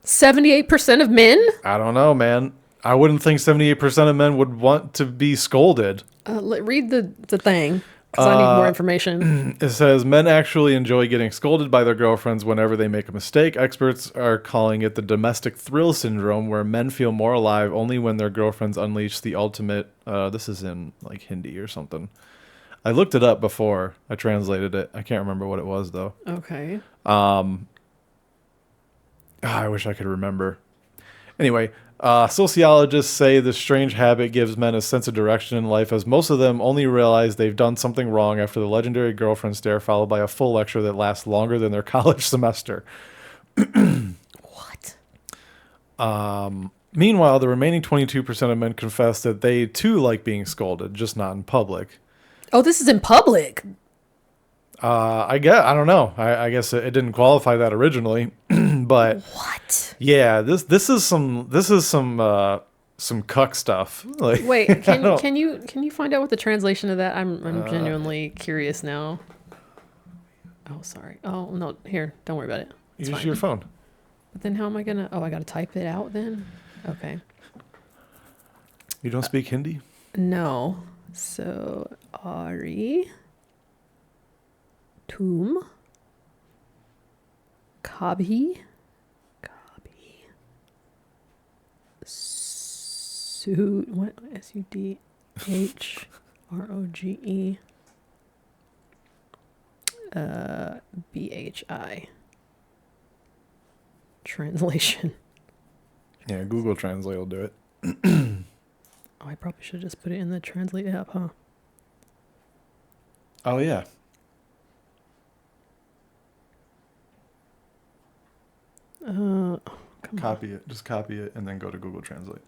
78% of men? I don't know, man. I wouldn't think 78% of men would want to be scolded. Read the thing, because I need more information. It says men actually enjoy getting scolded by their girlfriends whenever they make a mistake. Experts are calling it the domestic thrill syndrome, where men feel more alive only when their girlfriends unleash the ultimate. This is in like Hindi or something. I looked it up before I translated it. I can't remember what it was though. Okay. I wish I could remember. Anyway, sociologists say this strange habit gives men a sense of direction in life, as most of them only realize they've done something wrong after the legendary girlfriend stare, followed by a full lecture that lasts longer than their college semester. What? Meanwhile, the remaining 22% of men confess that they too like being scolded, just not in public. Oh, this is in public. I don't know. I guess it didn't qualify that originally, but what? Yeah, this is some cuck stuff. Like, wait, can you find out what the translation of that? I'm genuinely curious now. Oh, sorry. Oh no, here, don't worry about it. It's use fine. your phone. But then how am I gonna? Oh, I gotta type it out then. Okay. You don't speak Hindi? No. So Ari. Tum. Kabhi. What? SUDHROGE. BHI. Translation. Yeah, Google Translate will do it. Oh, I probably should just put it in the Translate app, huh? Oh, yeah. Copy it. Just copy it and then go to Google Translate.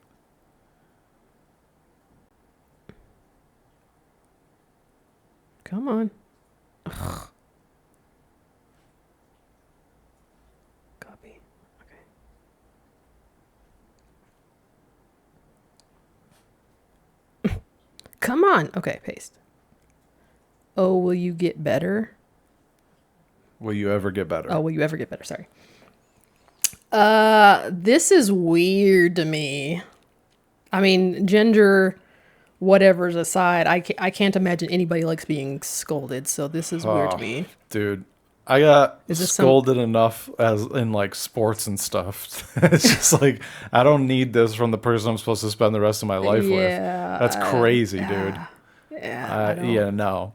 Come on. Ugh. Copy. Okay. Come on. Okay, paste. Oh, will you get better? Will you ever get better? Oh, will you ever get better? Sorry. This is weird to me. I mean, gender, whatever's aside, I can't imagine anybody likes being scolded. So this is weird to me. Dude, I got scolded enough as in like sports and stuff. It's just like, I don't need this from the person I'm supposed to spend the rest of my life with. That's crazy, dude. Yeah. No.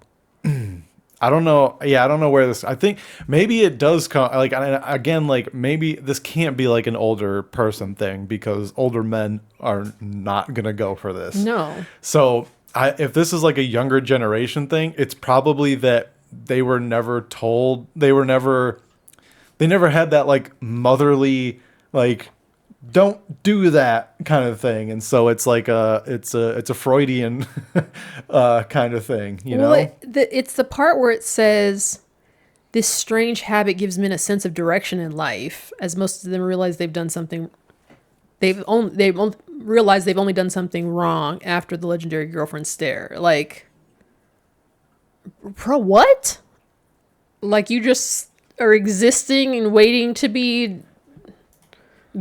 I don't know. Yeah, I don't know where this. I think maybe it does come. Like again, like maybe this can't be like an older person thing, because older men are not gonna go for this. No. So if this is like a younger generation thing, it's probably that they were never told. They never had that like motherly like, don't do that kind of thing, and so it's like it's a Freudian kind of thing, you know. It's the part where it says this strange habit gives men a sense of direction in life, as most of them realize they've done something. They've realized they've only done something wrong after the legendary girlfriend stare. Like, bro, what? Like, you just are existing and waiting to be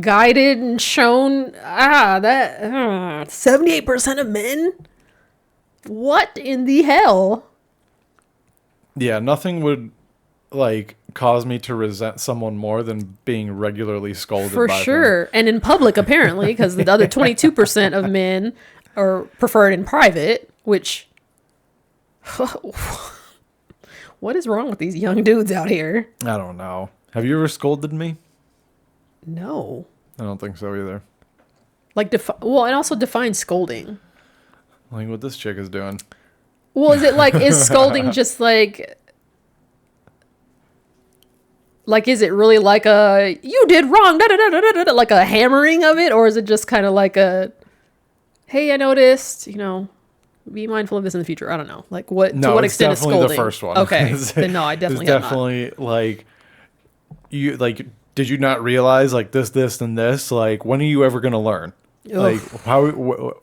guided and shown. 78% of men. What in the hell? Yeah, nothing would like cause me to resent someone more than being regularly scolded for by sure them. And in public, apparently, because the other 22% of men are preferred in private, which What is wrong with these young dudes out here? I don't know. Have you ever scolded me? No. I don't think so either. Like, and also define scolding. Like what this chick is doing. Well, is it like, is scolding just like, is it really like a, you did wrong, da, da, da, da, da, like a hammering of it? Or is it just kind of like a, hey, I noticed, be mindful of this in the future. I don't know. Like what, to what extent is scolding? No, it's definitely the first one. Okay. Then no, I definitely have definitely like, did you not realize like this, and this? Like, when are you ever going to learn? Ugh. Like,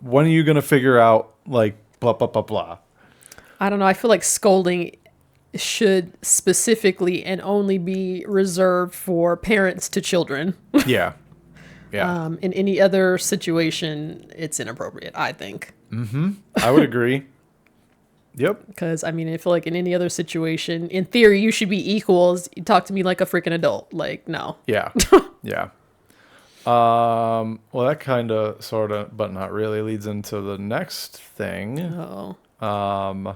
when are you going to figure out like blah, blah, blah, blah? I don't know. I feel like scolding should specifically and only be reserved for parents to children. Yeah. Yeah. In any other situation, it's inappropriate, I think. Mm-hmm. I would agree. Yep. Because, I feel like in any other situation, in theory, you should be equals. You talk to me like a freaking adult. Like, no. Yeah. Yeah. Well, that kind of, sort of, but not really, leads into the next thing. Oh. I'm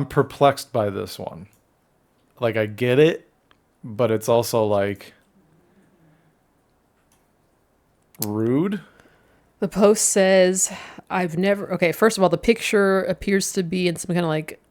perplexed by this one. Like, I get it, but it's also like rude. The post says, okay, first of all, the picture appears to be in some kind of like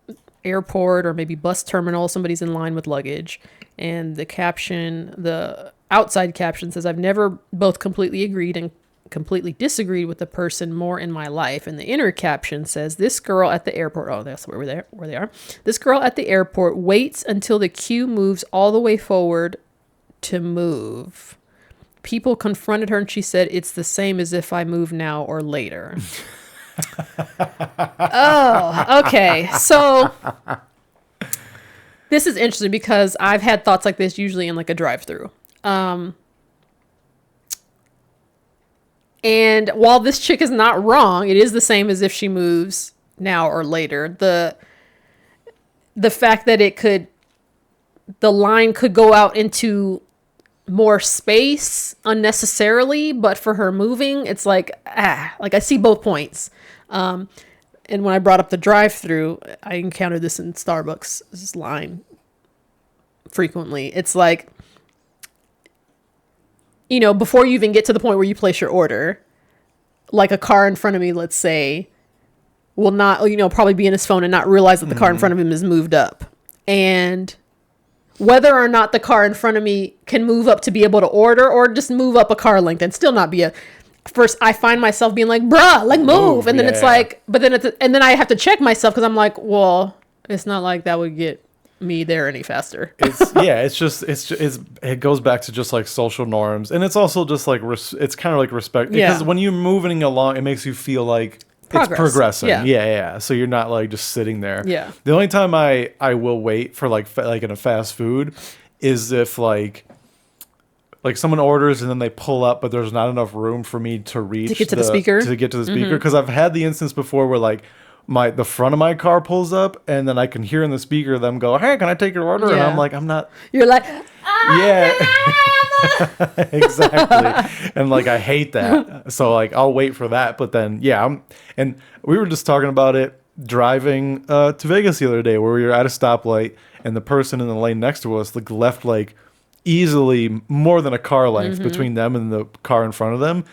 airport or maybe bus terminal. Somebody's in line with luggage. And the outside caption says, I've never both completely agreed and completely disagreed with the person more in my life. And the inner caption says, this girl at the airport, oh, that's where they are. This girl at the airport waits until the queue moves all the way forward to move. People confronted her and she said, it's the same as if I move now or later. Oh, okay. So this is interesting because I've had thoughts like this usually in like a drive-through. And while this chick is not wrong, it is the same as if she moves now or later. The fact that the line could go out into more space unnecessarily, but for her moving, it's like I see both points. And when I brought up the drive-through, I encountered this in Starbucks, this line frequently. It's like, before you even get to the point where you place your order, like a car in front of me, let's say, will not, probably be in his phone and not realize that the car in front of him is moved up. And whether or not the car in front of me can move up to be able to order or just move up a car length and still not be first I find myself being like, bruh, like move. And then it's like, but then and then I have to check myself because I'm like, well, it's not like that would get me there any faster. It goes back to just like social norms, and it's also just like it's kind of like respect, because when you're moving along, it makes you feel like it's progressing. Yeah. So you're not like just sitting there. Yeah. The only time I will wait for like in a fast food is if like someone orders and then they pull up, but there's not enough room for me to reach to get to the speaker, because I've had the instance before where like the front of my car pulls up, and then I can hear in the speaker them go, "Hey, can I take your order?" And I'm like, "I'm not." You're like, exactly. And like I hate that, so like I'll wait for that. But then and we were just talking about it driving to Vegas the other day, where we were at a stoplight, and the person in the lane next to us like left like easily more than a car length between them and the car in front of them.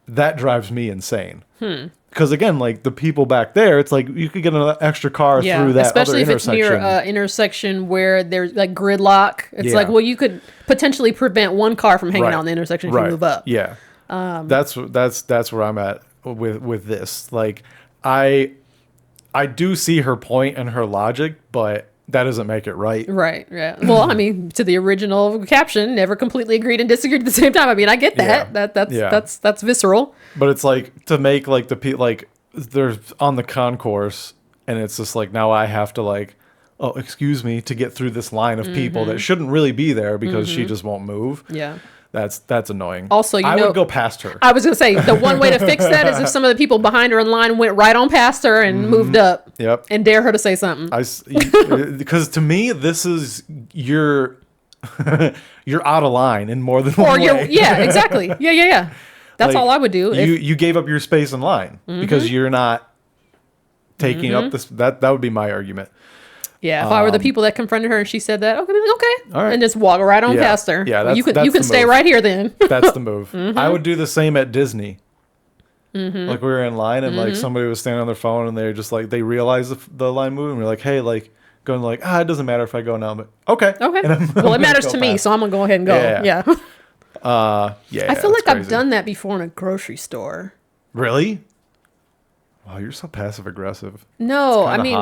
That drives me insane. Because again, like the people back there, it's like you could get an extra car through that especially other if it's near intersection where there's like gridlock. It's like, well, you could potentially prevent one car from hanging out in the intersection if you move up. Yeah, that's where I'm at with this. Like, I do see her point and her logic, but that doesn't make it right. Right. Yeah. Well, I mean, to the original caption, never completely agreed and disagreed at the same time. I mean, I get that. Yeah. That's visceral. But it's like to make like the people like they're on the concourse, and it's just like now I have to like, oh, excuse me, to get through this line of people that shouldn't really be there because she just won't move. Yeah. That's annoying. Also, I would go past her. I was going to say, the one way to fix that is if some of the people behind her in line went right on past her and moved up. Yep. And dare her to say something. Because to me, this is you're out of line in more than one way. Yeah, exactly. Yeah. That's all I would do. You gave up your space in line because you're not taking up this. That would be my argument. Yeah, if I were the people that confronted her and she said that, okay, be like, okay, all right, and just walk right on past her. Yeah, you can stay right here then. That's the move. I would do the same at Disney. Like we were in line and like somebody was standing on their phone and they're just like they realized the line moving. And we're like, hey, like going like it doesn't matter if I go now, but okay. Well, it matters to me, so I'm gonna go ahead and go. Yeah. Yeah. I feel like I've done that before in a grocery store. Really? Wow, you're so passive aggressive. No, I mean.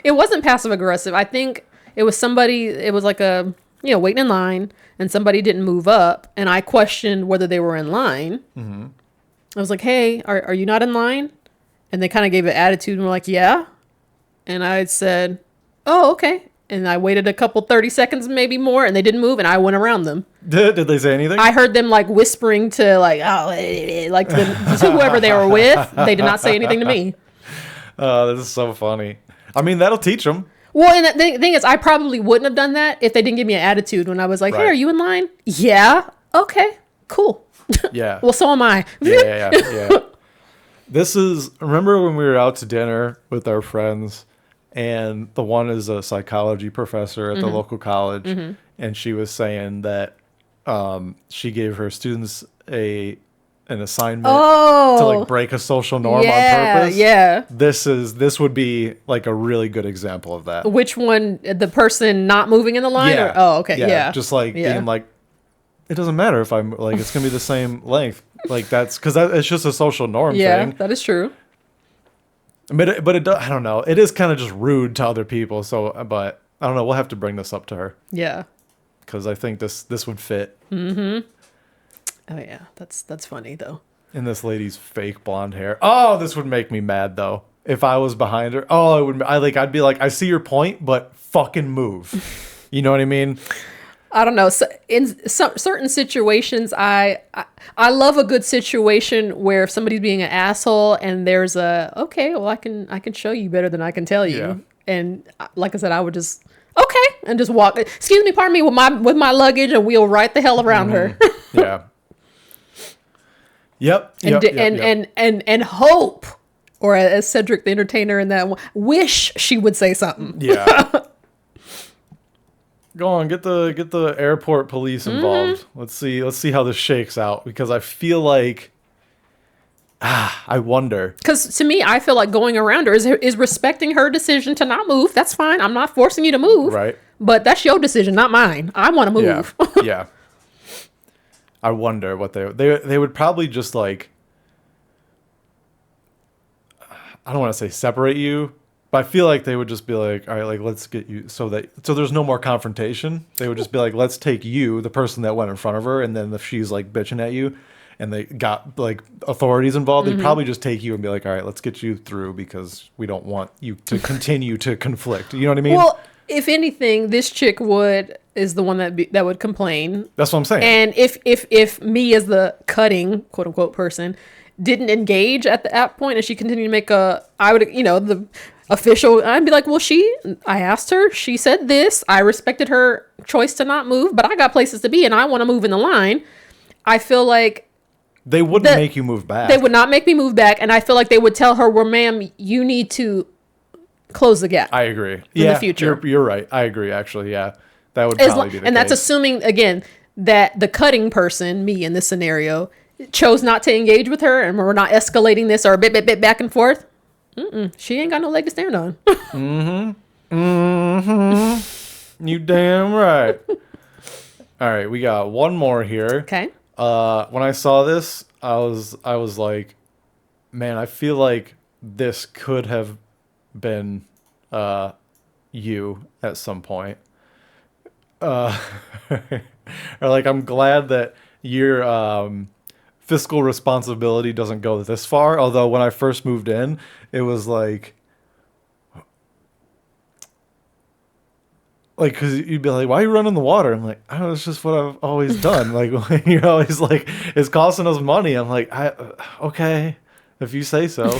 It wasn't passive aggressive. I think it was somebody, it was like waiting in line and somebody didn't move up and I questioned whether they were in line. I was like, hey, are you not in line? And they kind of gave an attitude and were like, yeah. And I said, oh, okay. And I waited a couple 30 seconds, maybe more, and they didn't move and I went around them. Did they say anything? I heard them like whispering to like, like to whoever they were with. They did not say anything to me. This is so funny. I mean, that'll teach them. Well, and the thing is, I probably wouldn't have done that if they didn't give me an attitude when I was like, hey, are you in line? Yeah. Okay, cool. Yeah. Well, so am I. Yeah. Remember when we were out to dinner with our friends and the one is a psychology professor at the local college and she was saying that she gave her students an assignment to like break a social norm on purpose. Yeah. This would be like a really good example of that. Which one? The person not moving in the line? Yeah. Oh, okay. Yeah. Just like being like, it doesn't matter if I'm like, it's gonna be the same length. Like that's because it's just a social norm thing. Yeah, that is true. But it I don't know. It is kind of just rude to other people. So, but I don't know. We'll have to bring this up to her. Yeah. Because I think this would fit. Oh yeah, that's funny though. And this lady's fake blonde hair. Oh, this would make me mad though. If I was behind her, I'd be like, I see your point, but fucking move. You know what I mean? I don't know. So in certain situations, I love a good situation where if somebody's being an asshole and there's I can show you better than I can tell you. Yeah. And like I said, I would just and just walk. Excuse me, pardon me, with my luggage and wheel right the hell around her. Yeah. Yep. And hope, or as Cedric the Entertainer in that one, wish she would say something. Yeah. Go on, get the airport police involved. Let's see how this shakes out because I feel like I wonder. Because to me, I feel like going around her is respecting her decision to not move. That's fine. I'm not forcing you to move. Right. But that's your decision, not mine. I want to move. Yeah. I wonder what they would probably just like, I don't want to say separate you, but I feel like they would just be like, all right, like let's get you so there's no more confrontation. They would just be like, let's take you, the person that went in front of her, and then if she's like bitching at you and they got like authorities involved, they'd probably just take you and be like, all right, let's get you through because we don't want you to continue to conflict. You know what I mean? Well, if anything, this chick is the one that would complain. That's what I'm saying. And if me as the cutting quote unquote person didn't engage at that point and she continued to make the official, I'd be like, well, I asked her, she said this, I respected her choice to not move, but I got places to be and I want to move in the line. I feel like they wouldn't make you move back. They would not make me move back, and I feel like they would tell her, well, ma'am, you need to close the gap. I agree. In the future. You're right. I agree, actually, yeah. That would probably be the case. And that's assuming, again, that the cutting person, me in this scenario, chose not to engage with her, and we're not escalating this or a bit back and forth. She ain't got no leg to stand on. You damn right. All right, we got one more here. Okay. When I saw this, I was like, man, I feel like this could have been you at some point. Or like, I'm glad that your fiscal responsibility doesn't go this far. Although when I first moved in, it was like, because you'd be like, why are you running the water? I'm like, I don't know, it's just what I've always done. Like, you're always like, it's costing us money. I'm like, okay, if you say so.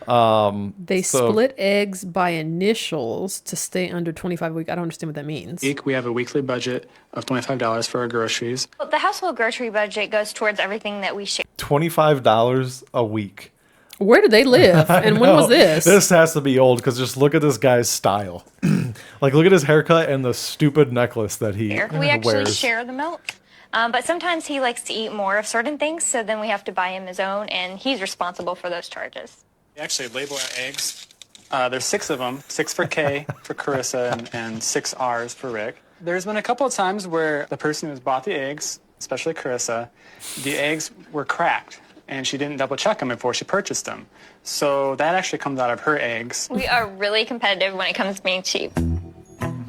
They split eggs by initials to stay under 25 a week. I don't understand what that means. We have a weekly budget of $25 for our groceries. Well, the household grocery budget goes towards everything that we share. $25 a week. Where do they live? And when was this? This has to be old because just look at this guy's style. Like, look at his haircut and the stupid necklace that he We actually wears. share the milk. But sometimes he likes to eat more of certain things, so then we have to buy him his own, and he's responsible for those charges. We actually label our eggs. There's 6 of them, 6 for Kay, for Carissa, and 6 R's for Rick. There's been a couple of times where the person who's bought the eggs, especially Carissa, the eggs were cracked, and she didn't double check them before she purchased them. So that actually comes out of her eggs. We are really competitive when it comes to being cheap.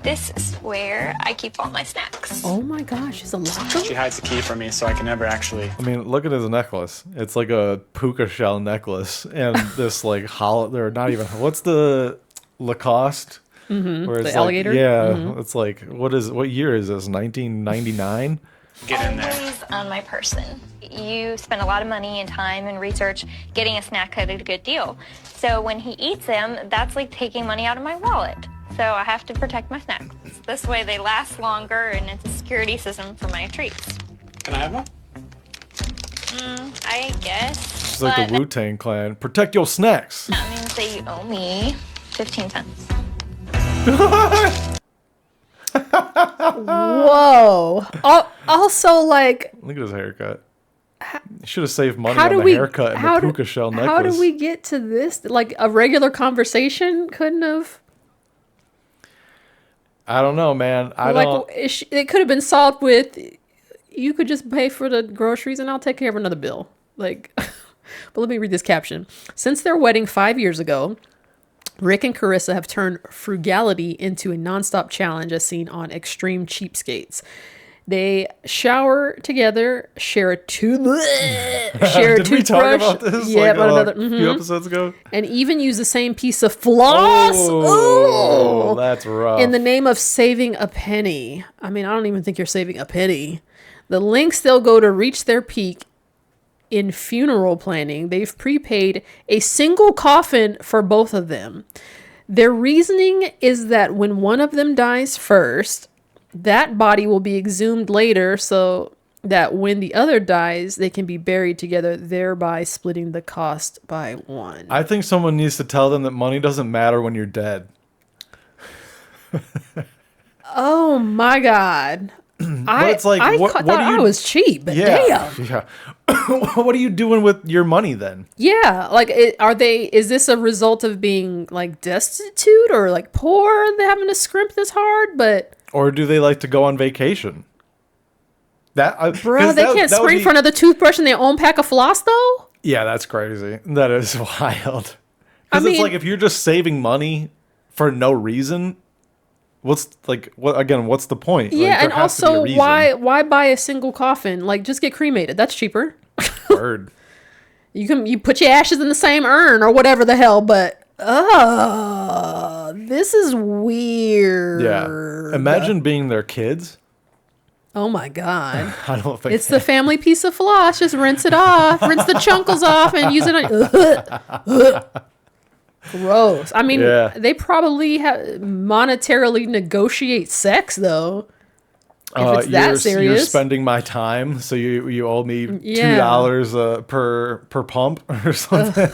This is where I keep all my snacks. Oh my gosh, she's a locker? She hides the key from me, so I can never actually... I mean, look at his necklace. It's like a puka shell necklace. And this, like, hollow... They're not even... What's the Lacoste? Where it's the alligator? Yeah. It's like, what year is this? 1999? Get in there. Always on my person. You spend a lot of money and time and research getting a snack at a good deal. So when he eats them, that's like taking money out of my wallet. So I have to protect my snacks. This way they last longer, and it's a security system for my treats. Can I have one? I guess. It's like the Wu-Tang Clan. Protect your snacks. That means that you owe me 15 cents. Whoa. Also, like... Look at his haircut. You should have saved money on the haircut and the puka shell necklace. How did we get to this? Like, a regular conversation couldn't have... I don't know, man. It could have been solved with, you could just pay for the groceries and I'll take care of another bill. Like, but let me read this caption. Since their wedding 5 years ago, Rick and Carissa have turned frugality into a nonstop challenge as seen on Extreme Cheapskates. They shower together, share a toothbrush. Did we talk about this a few episodes ago? And even use the same piece of floss. Oh, that's rough. In the name of saving a penny. I mean, I don't even think you're saving a penny. The lengths they'll go to reach their peak in funeral planning. They've prepaid a single coffin for both of them. Their reasoning is that when one of them dies first, that body will be exhumed later so that when the other dies, they can be buried together, thereby splitting the cost by one. I think someone needs to tell them that money doesn't matter when you're dead. Oh my God. It's like, I was cheap, but damn. Yeah. What are you doing with your money then? Yeah, like, is this a result of being, like, destitute or, like, poor? They're having to scrimp this hard, or do they like to go on vacation? They can't scrimp for another toothbrush in their own pack of floss, though? Yeah, that's crazy. That is wild. Because it's like, if you're just saving money for no reason, what's the point? Yeah, like, and also, why buy a single coffin? Like, just get cremated. That's cheaper. Word. You put your ashes in the same urn or whatever the hell, but this is weird. Yeah. Imagine being their kids. Oh my God. I don't think it's the family piece of floss. Just rinse it off. Rinse the chunkles off and use it on. Gross. I mean, they probably monetarily negotiate sex, though. If it's that serious. You're spending my time, so you owe me $2 per pump or something.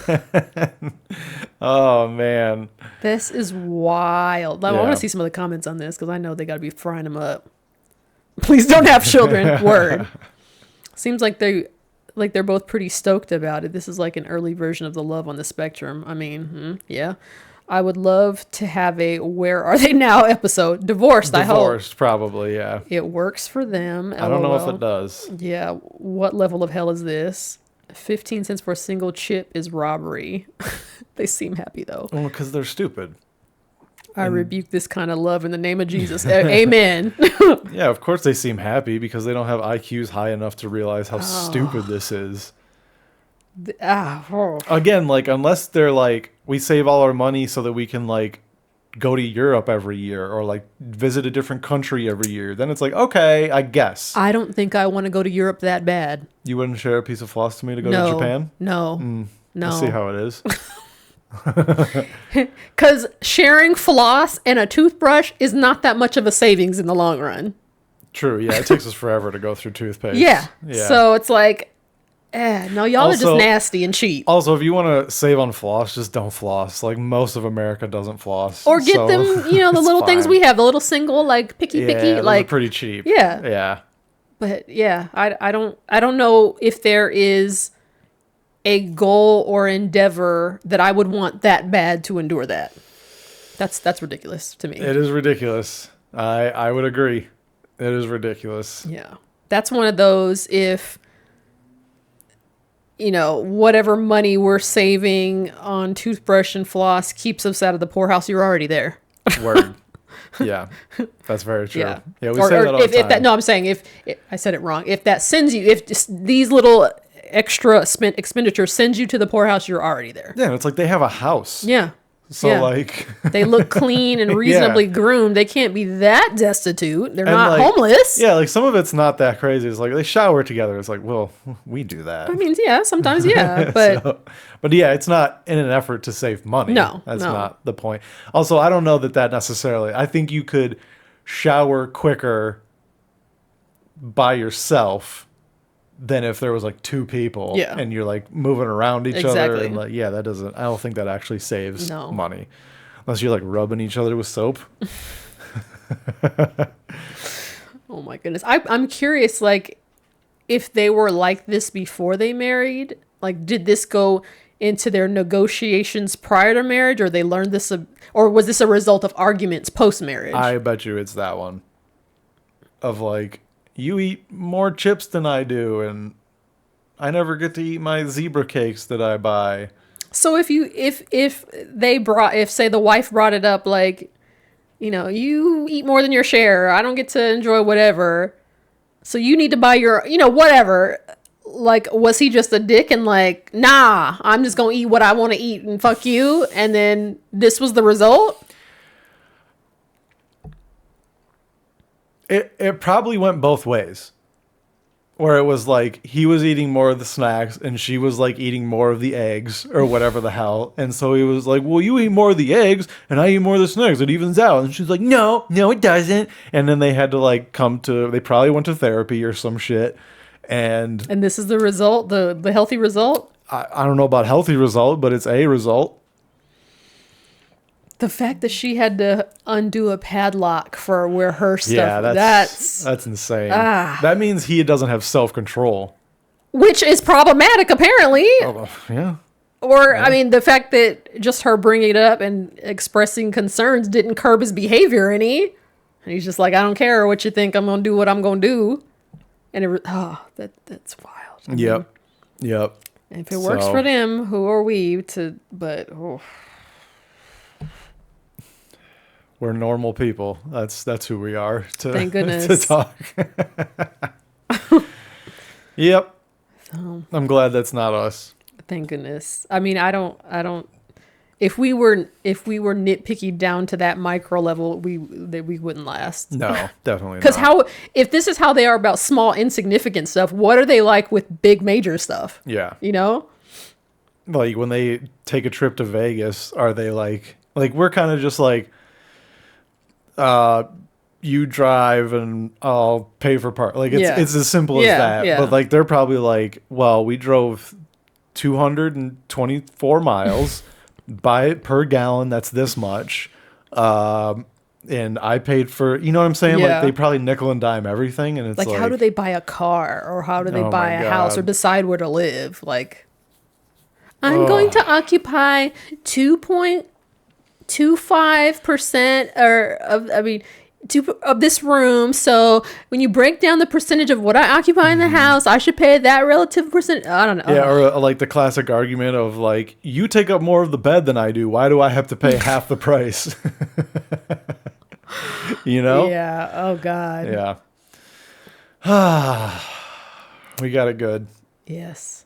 Oh, man. This is wild. I want to see some of the comments on this because I know they got to be frying them up. Please don't have children. Word. Seems like they're both pretty stoked about it. This is like an early version of the Love on the Spectrum. I mean, yeah. I would love to have a Where Are They Now episode. Divorced, I hope. Divorced, probably, yeah. It works for them. I don't know if it does. Yeah. What level of hell is this? 15 cents for a single chip is robbery. They seem happy, though. Well, because they're stupid. I rebuke this kind of love in the name of Jesus. Amen. Yeah, of course they seem happy because they don't have IQs high enough to realize how stupid this is. Again, like, unless they're like, we save all our money so that we can, like, go to Europe every year or, like, visit a different country every year, then it's like, okay, I guess. I don't think I want to go to Europe that bad. You wouldn't share a piece of floss to me to go to Japan? No. No. I see how it is. Because sharing floss and a toothbrush is not that much of a savings in the long run. True. Yeah, it takes us forever to go through toothpaste. Yeah. So it's like, no, y'all are just nasty and cheap. Also, if you want to save on floss, just don't floss. Like, most of America doesn't floss. Or get them, the little things we have, the little single, like, picky, like, pretty cheap. Yeah. Yeah. But yeah, I don't know if there is a goal or endeavor that I would want that bad to endure that. That's ridiculous to me. It is ridiculous. I would agree. It is ridiculous. Yeah. That's one of those, if whatever money we're saving on toothbrush and floss keeps us out of the poorhouse, you're already there. Word. Yeah, that's very true. Yeah, we say that all the time. I'm saying if I said it wrong. If that sends you, if these little extra expenditure sends you to the poorhouse, you're already there. Yeah, it's like they have a house. Yeah. So like they look clean and reasonably groomed. They can't be that destitute. They're not homeless. Yeah, like some of it's not that crazy. It's like they shower together. It's like, well, we do that. I mean, yeah, sometimes, yeah, but but yeah, it's not in an effort to save money. No, that's not the point. Also, I don't know that necessarily. I think you could shower quicker by yourself than if there was like two people and you're like moving around each other and like, I don't think that actually saves money unless you're like rubbing each other with soap. Oh my goodness. I'm curious, like, if they were like this before they married, like, did this go into their negotiations prior to marriage, or they learned this, or was this a result of arguments post marriage? I bet you it's that one of like, you eat more chips than I do, and I never get to eat my zebra cakes that I buy. So if say the wife brought it up, like, you eat more than your share, I don't get to enjoy whatever, so you need to buy your, whatever. Like, was he just a dick and like, nah, I'm just gonna eat what I want to eat and fuck you, and then this was the result? It probably went both ways, where it was like he was eating more of the snacks and she was like eating more of the eggs or whatever the hell. And so he was like, well, you eat more of the eggs and I eat more of the snacks. It evens out. And she's like, no, it doesn't. And then they had to like they probably went to therapy or some shit. And this is the result, the healthy result? I don't know about healthy result, but it's a result. The fact that she had to undo a padlock for where her stuff... Yeah, that's insane. That means he doesn't have self-control. Which is problematic, apparently. Oh, yeah. Or, I mean, the fact that just her bringing it up and expressing concerns didn't curb his behavior any. And he's just like, I don't care what you think. I'm going to do what I'm going to do. And that's wild. I mean, Yep. And if it works for them, who are we to... But... Oh. We're normal people. That's who we are. Thank goodness. To talk. Yep. So, I'm glad that's not us. Thank goodness. I mean, I don't. If we were nitpicky down to that micro level, we wouldn't last. No, definitely not. Because if this is how they are about small, insignificant stuff, what are they like with big, major stuff? Yeah. Like when they take a trip to Vegas, are they like we're kind of just like, you drive and I'll pay for part. Like it's as simple as that. Yeah. But like they're probably like, well, we drove 224 miles per gallon. That's this much. And I paid for, you know what I'm saying? Yeah. Like they probably nickel and dime everything. And it's like, how do they buy a car, or how do they buy a house, or decide where to live? Like, I'm going to occupy 2.25% of this room. So when you break down the percentage of what I occupy in the house, I should pay that relative percent. I don't know. Yeah, or like the classic argument of like, you take up more of the bed than I do. Why do I have to pay half the price? Yeah. Oh God. Yeah. We got it good. Yes.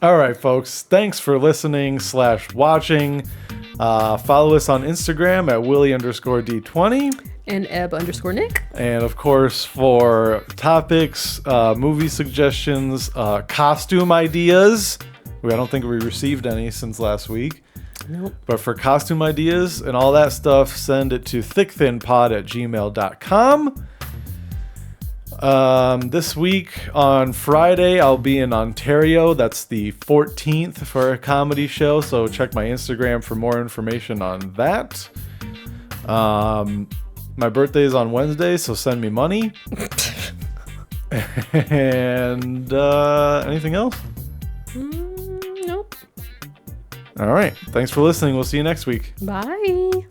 All right, folks. Thanks for listening / watching. Follow us on Instagram at Willie_D20. And Eb_Nick. And of course, for topics, movie suggestions, costume ideas, I don't think we received any since last week. Nope. But for costume ideas and all that stuff, send it to thickthinpod@gmail.com. This week on Friday, I'll be in Ontario. That's the 14th for a comedy show. So check my Instagram for more information on that. My birthday is on Wednesday, so send me money. And anything else? Nope. All right. Thanks for listening. We'll see you next week. Bye.